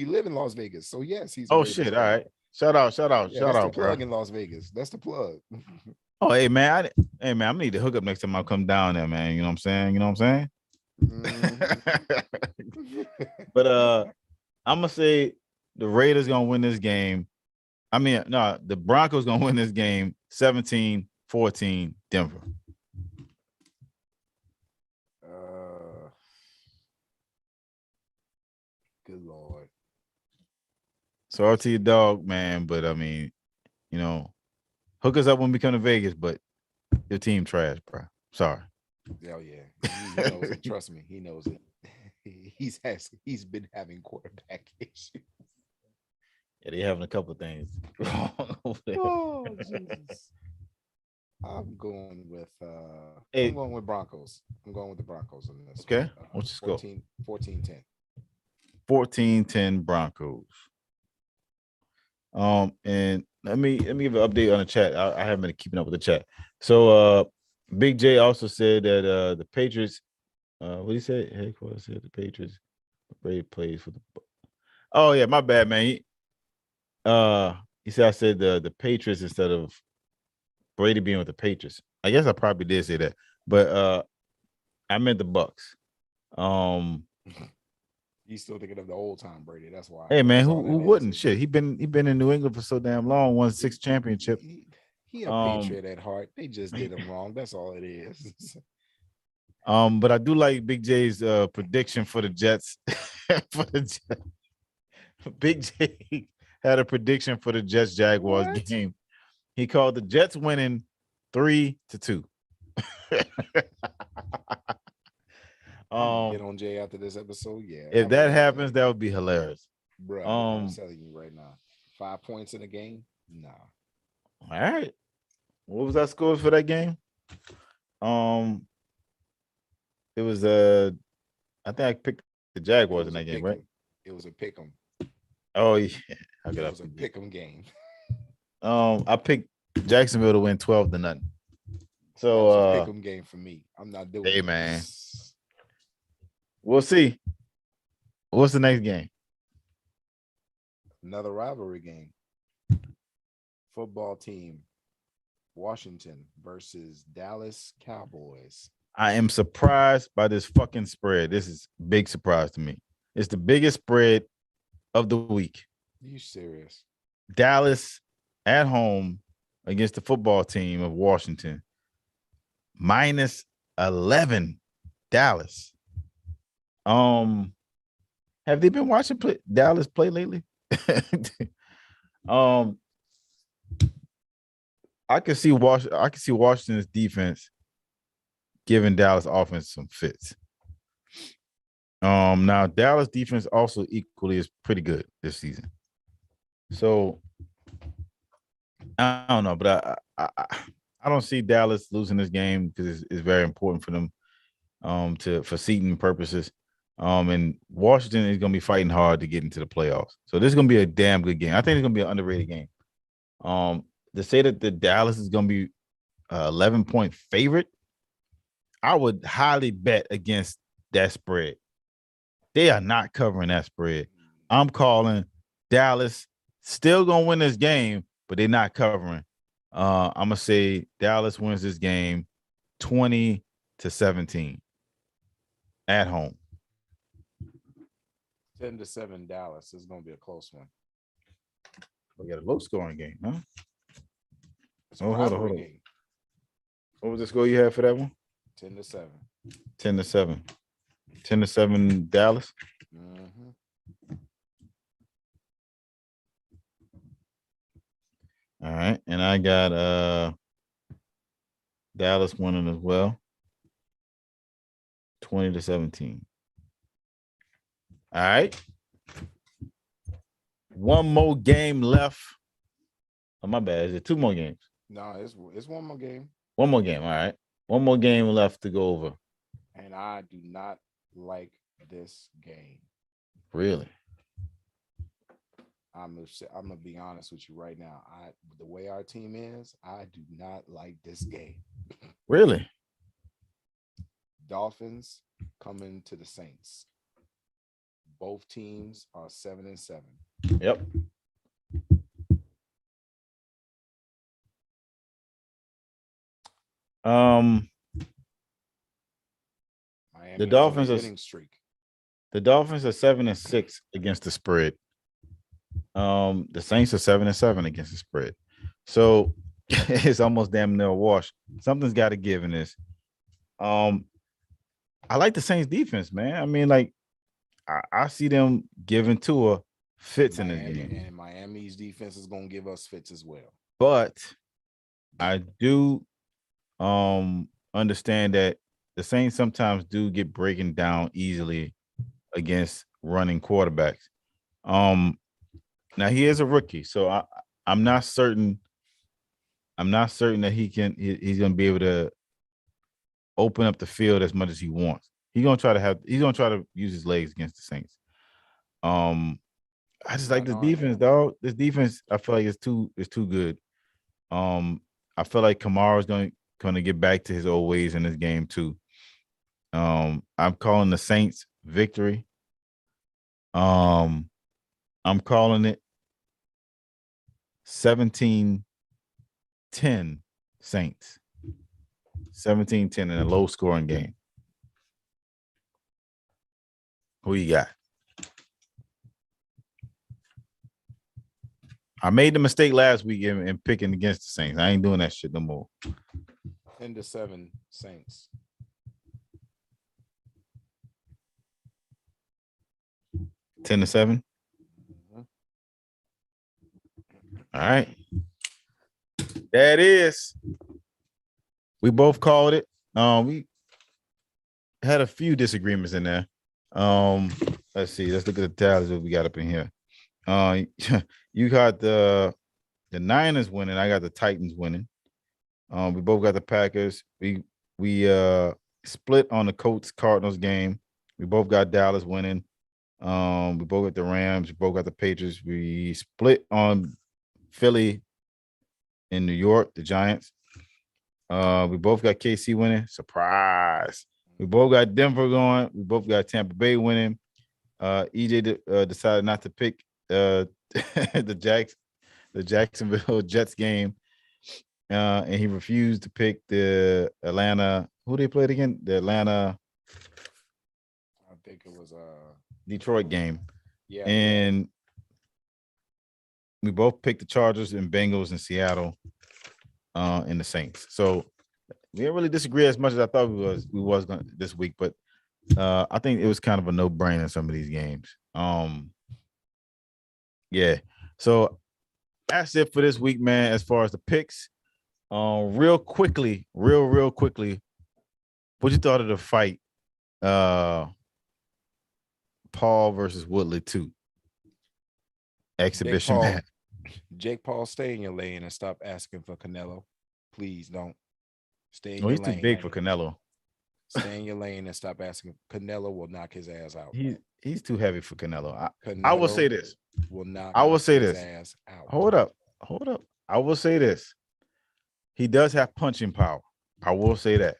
live in Las Vegas, so yes, he's. Oh shit! All right, shout out, yeah, shout out, the plug in Las Vegas. That's the plug. Oh hey man, I'm gonna need to hook up next time I come down there, man. You know what I'm saying? Mm-hmm. But I'm gonna say the Raiders gonna win this game. I mean, no, the Broncos gonna win this game 17-14 Denver. Good Lord. Sorry to your dog, man, but I mean, you know, hook us up when we come to Vegas, but your team trash, bro. Sorry. Oh yeah, he knows it. Trust me, he knows it. He's been having quarterback issues. Yeah, they having a couple of things wrong over there. Oh Jesus. I'm going with Broncos. I'm going with the Broncos on this. Okay. What's your score? 14-10. 14-10 Broncos. And let me give an update on the chat. I haven't been keeping up with the chat. So Big J also said that the Patriots, what did he say? Headquarters said the Patriots Brady plays for the. Oh yeah, my bad, man. He said I said the Patriots instead of Brady being with the Patriots. I guess I probably did say that, but I meant the Bucks. He's still thinking of the old time Brady. That's why. Hey man, who wouldn't? Shit, he been in New England for so damn long. Won 6 championships. He a Patriot at heart. They just did him wrong. That's all it is. But I do like Big J's prediction for the Jets. Big J had a prediction for the Jets Jaguars game. He called the Jets winning 3-2. Get on Jay after this episode. Yeah. If that happens, that would be hilarious. Bro, I'm telling you right now. 5 points in a game? Nah. All right. What was that score for that game? It was I think I picked the Jaguars in that game, right? It was a pick 'em. Oh yeah. It was a pick 'em game. I picked Jacksonville to win 12-0. So that's a pick 'em game for me. I'm not doing hey it. man. We'll see. What's the next game? Another rivalry game. Football team. Washington versus Dallas Cowboys. I am surprised by this fucking spread. This is a big surprise to me. It's the biggest spread of the week. Are you serious? Dallas at home against the football team of Washington. -11 Dallas. Have they been watching Dallas play lately? I can see Washington's defense giving Dallas offense some fits. Now Dallas defense also equally is pretty good this season. So I don't know, but I don't see Dallas losing this game because it's very important for them for seeding purposes. And Washington is going to be fighting hard to get into the playoffs. So this is going to be a damn good game. I think it's going to be an underrated game. To say that the Dallas is going to be 11-point favorite, I would highly bet against that spread. They are not covering that spread. I'm calling Dallas still going to win this game, but they're not covering. I'm going to say Dallas wins this game 20-17 at home. 10-7 Dallas. This is going to be a close one. We got a low scoring game, huh? Hold on. Game. What was the score you had for that one? 10-7. 10-7. 10-7 Dallas. Mm-hmm. All right, and I got Dallas winning as well. 20-17. All right. One more game left. Oh, my bad. Is it two more games? No, it's one more game. One more game. All right. One more game left to go over. And I do not like this game. Really? I'm gonna be honest with you right now. The way our team is, I do not like this game. Really? Dolphins coming to the Saints. Both teams are 7-7. Yep. The Dolphins are winning streak. The Dolphins are 7-6 against the spread. The Saints are 7-7 against the spread. So it's almost damn near a wash. Something's got to give in this. I like the Saints defense, man. I mean, like, I see them giving Tua fits in this game. And Miami's defense is going to give us fits as well. But I do understand that the Saints sometimes do get breaking down easily against running quarterbacks. Now he is a rookie, so I'm not certain. I'm not certain that he's going to be able to open up the field as much as he wants. He's gonna try to use his legs against the Saints. I just like this defense, dog. This defense, I feel like it's too good. I feel like Kamara's gonna get back to his old ways in this game too. I'm calling the Saints victory. I'm calling it 17-10 Saints. 17-10 in a low scoring game. Who you got? I made the mistake last week in picking against the Saints. I ain't doing that shit no more. 10-7 Saints. 10-7. Mm-hmm. All right. That is. We both called it. We had a few disagreements in there. Let's see. Let's look at the tallies that we got up in here. You got the Niners winning. I got the Titans winning. We both got the Packers. We split on the Colts Cardinals game. We both got Dallas winning. We both got the Rams. We both got the Patriots. We split on Philly in New York, the Giants. We both got KC winning. Surprise. We both got Denver going. We both got Tampa Bay winning. EJ decided not to pick the Jacksonville Jets game. And he refused to pick the Atlanta. Who they played again? The Atlanta. I think it was Detroit game. Yeah. And we both picked the Chargers and Bengals in Seattle and the Saints. So we didn't really disagree as much as I thought we was going this week, but I think it was kind of a no-brainer in some of these games. Yeah. So that's it for this week, man, as far as the picks. Real quickly, what you thought of the fight? Paul versus Woodley 2 exhibition match. Jake Paul, stay in your lane and stop asking for Canelo. Please don't. Stay in your He's lane. too big for Canelo. Stay in your lane and stop asking. Canelo will knock his ass out. He's too heavy for Canelo. Canelo I will say this. I will say this. Ass out. Hold up. I will say this. He does have punching power. I will say that.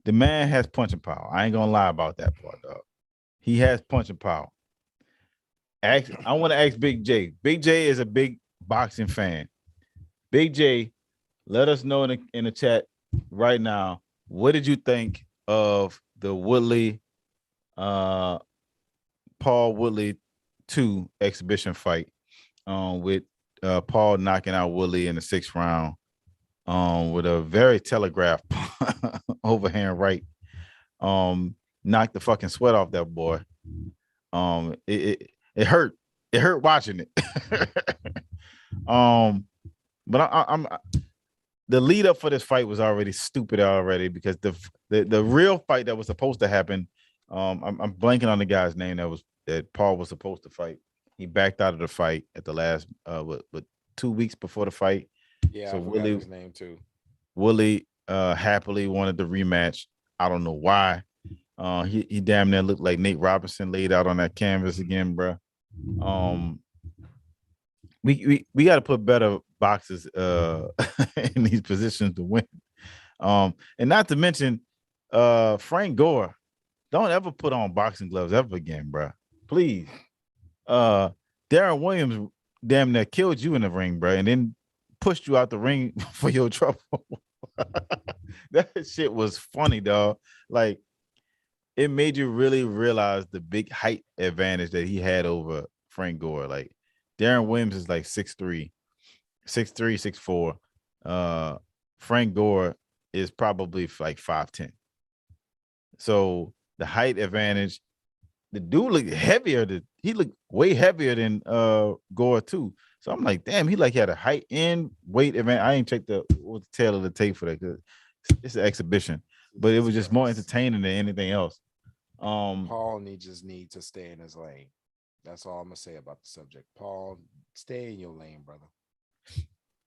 The man has punching power. I ain't gonna lie about that part, dog. He has punching power. I want to ask Big J. Big J is a big boxing fan. Big J, let us know in the chat right now. What did you think of the Woodley, Paul Woodley 2 exhibition fight with Paul knocking out Woodley in the 6th round with a very telegraphed overhand right. Knocked the fucking sweat off that boy. It hurt. It hurt watching it. But I'm the lead up for this fight was already stupid already because the real fight that was supposed to happen. I'm blanking on the guy's name that Paul was supposed to fight. He backed out of the fight at the last 2 weeks before the fight. Yeah, so I forgot his name too. Willie happily wanted the rematch. I don't know why. He damn near looked like Nate Robinson laid out on that canvas again, bro. We got to put better boxers in these positions to win. And not to mention Frank Gore. Don't ever put on boxing gloves ever again, bro. Please. Darren Williams damn near killed you in the ring, bro, and then pushed you out the ring for your trouble. That shit was funny, dog. Like, it made you really realize the big height advantage that he had over Frank Gore. Like, Darren Williams is like 6'3", 6'4". Frank Gore is probably like 5'10". So the height advantage, the dude looked heavier. He looked way heavier than Gore too. So I'm like, damn, he like had a height and weight advantage. I ain't checked the tail of the tape for that because it's an exhibition, but it was just more entertaining than anything else. Paul just need to stay in his lane. That's all I'm gonna say about the subject. Paul, stay in your lane, brother.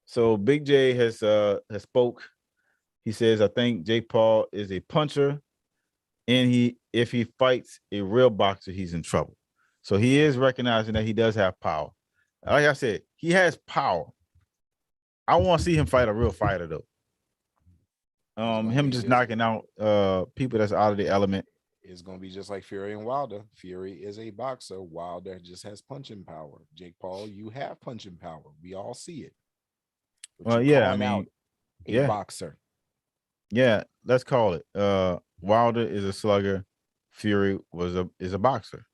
So Big J has spoke. He says, I think Jake Paul is a puncher, and if he fights a real boxer, he's in trouble. So he is recognizing that he does have power. Like I said, he has power. I want to see him fight a real fighter though. Him just knocking out people that's out of the element. It's going to be just like Fury and Wilder. Fury is a boxer. Wilder just has punching power. Jake Paul, you have punching power. We all see it. Well, yeah, I mean, a boxer. Yeah, let's call it. Wilder is a slugger. Fury is a boxer.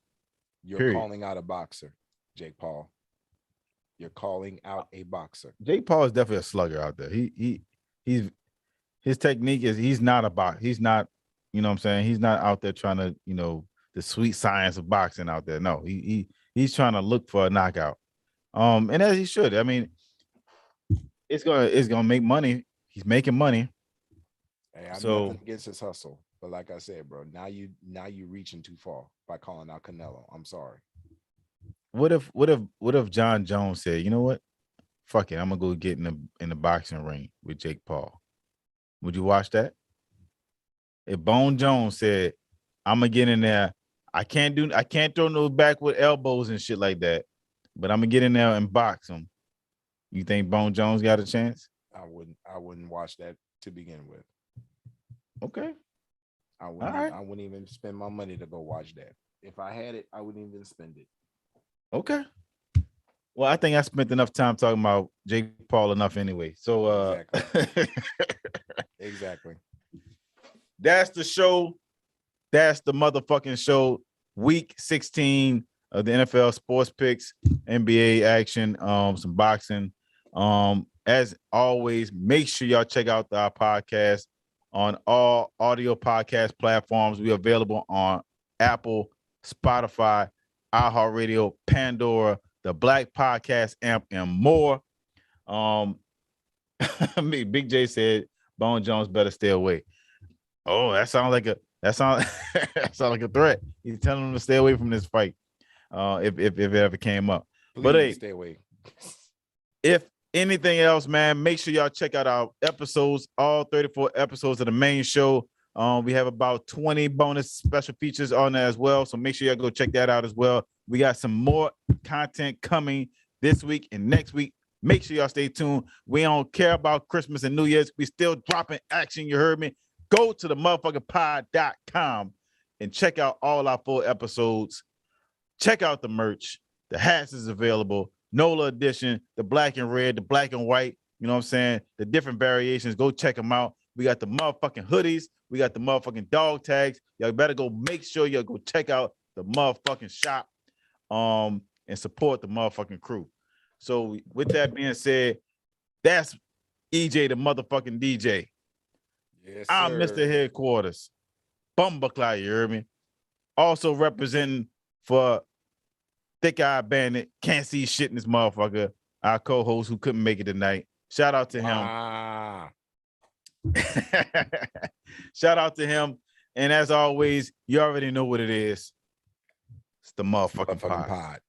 You're calling out a boxer, Jake Paul. You're calling out a boxer. Jake Paul is definitely a slugger out there. His technique is he's not a boxer. He's not. You know what I'm saying? He's not out there trying to, the sweet science of boxing out there. No, he's trying to look for a knockout. And as he should. I mean, it's gonna make money. He's making money. Hey, I'm nothing against his hustle. But like I said, bro, now you reaching too far by calling out Canelo. I'm sorry. What if John Jones said, you know what? Fuck it, I'm gonna go get in the boxing ring with Jake Paul. Would you watch that? If Bone Jones said, I'm gonna get in there, I can't throw no backward elbows and shit like that, but I'm gonna get in there and box him. You think Bone Jones got a chance? I wouldn't watch that to begin with. Okay. I wouldn't even spend my money to go watch that. If I had it, I wouldn't even spend it. Okay. Well, I think I spent enough time talking about Jake Paul enough anyway. So Exactly. That's the show. That's the motherfucking show. Week 16 of the NFL sports picks, NBA action, some boxing. As always, make sure y'all check out our podcast on all audio podcast platforms. We're available on Apple, Spotify, iHeartRadio, Pandora, the Black Podcast amp, and more. Big J said Bone Jones better stay away. Oh, that sounds like a threat. He's telling him to stay away from this fight. If it ever came up. Please but hey, stay away. If anything else, man, make sure y'all check out our episodes, all 34 episodes of the main show. We have about 20 bonus special features on there as well. So make sure y'all go check that out as well. We got some more content coming this week and next week. Make sure y'all stay tuned. We don't care about Christmas and New Year's. We still dropping action. You heard me? Go to the motherfuckerpod.com and check out all our full episodes. Check out the merch. The hats is available. NOLA edition, the black and red, the black and white. You know what I'm saying? The different variations. Go check them out. We got the motherfucking hoodies. We got the motherfucking dog tags. Y'all better go make sure y'all go check out the motherfucking shop and support the motherfucking crew. So with that being said, that's EJ the motherfucking DJ. Yes, I'm sir. Mr. Headquarters. Bumbleclaw, you heard me? Also representing for Thick Eye Bandit, can't see shit in this motherfucker. Our co-host who couldn't make it tonight. Shout out to him. Shout out to him. And as always, you already know what it is. It's the motherfucking pod.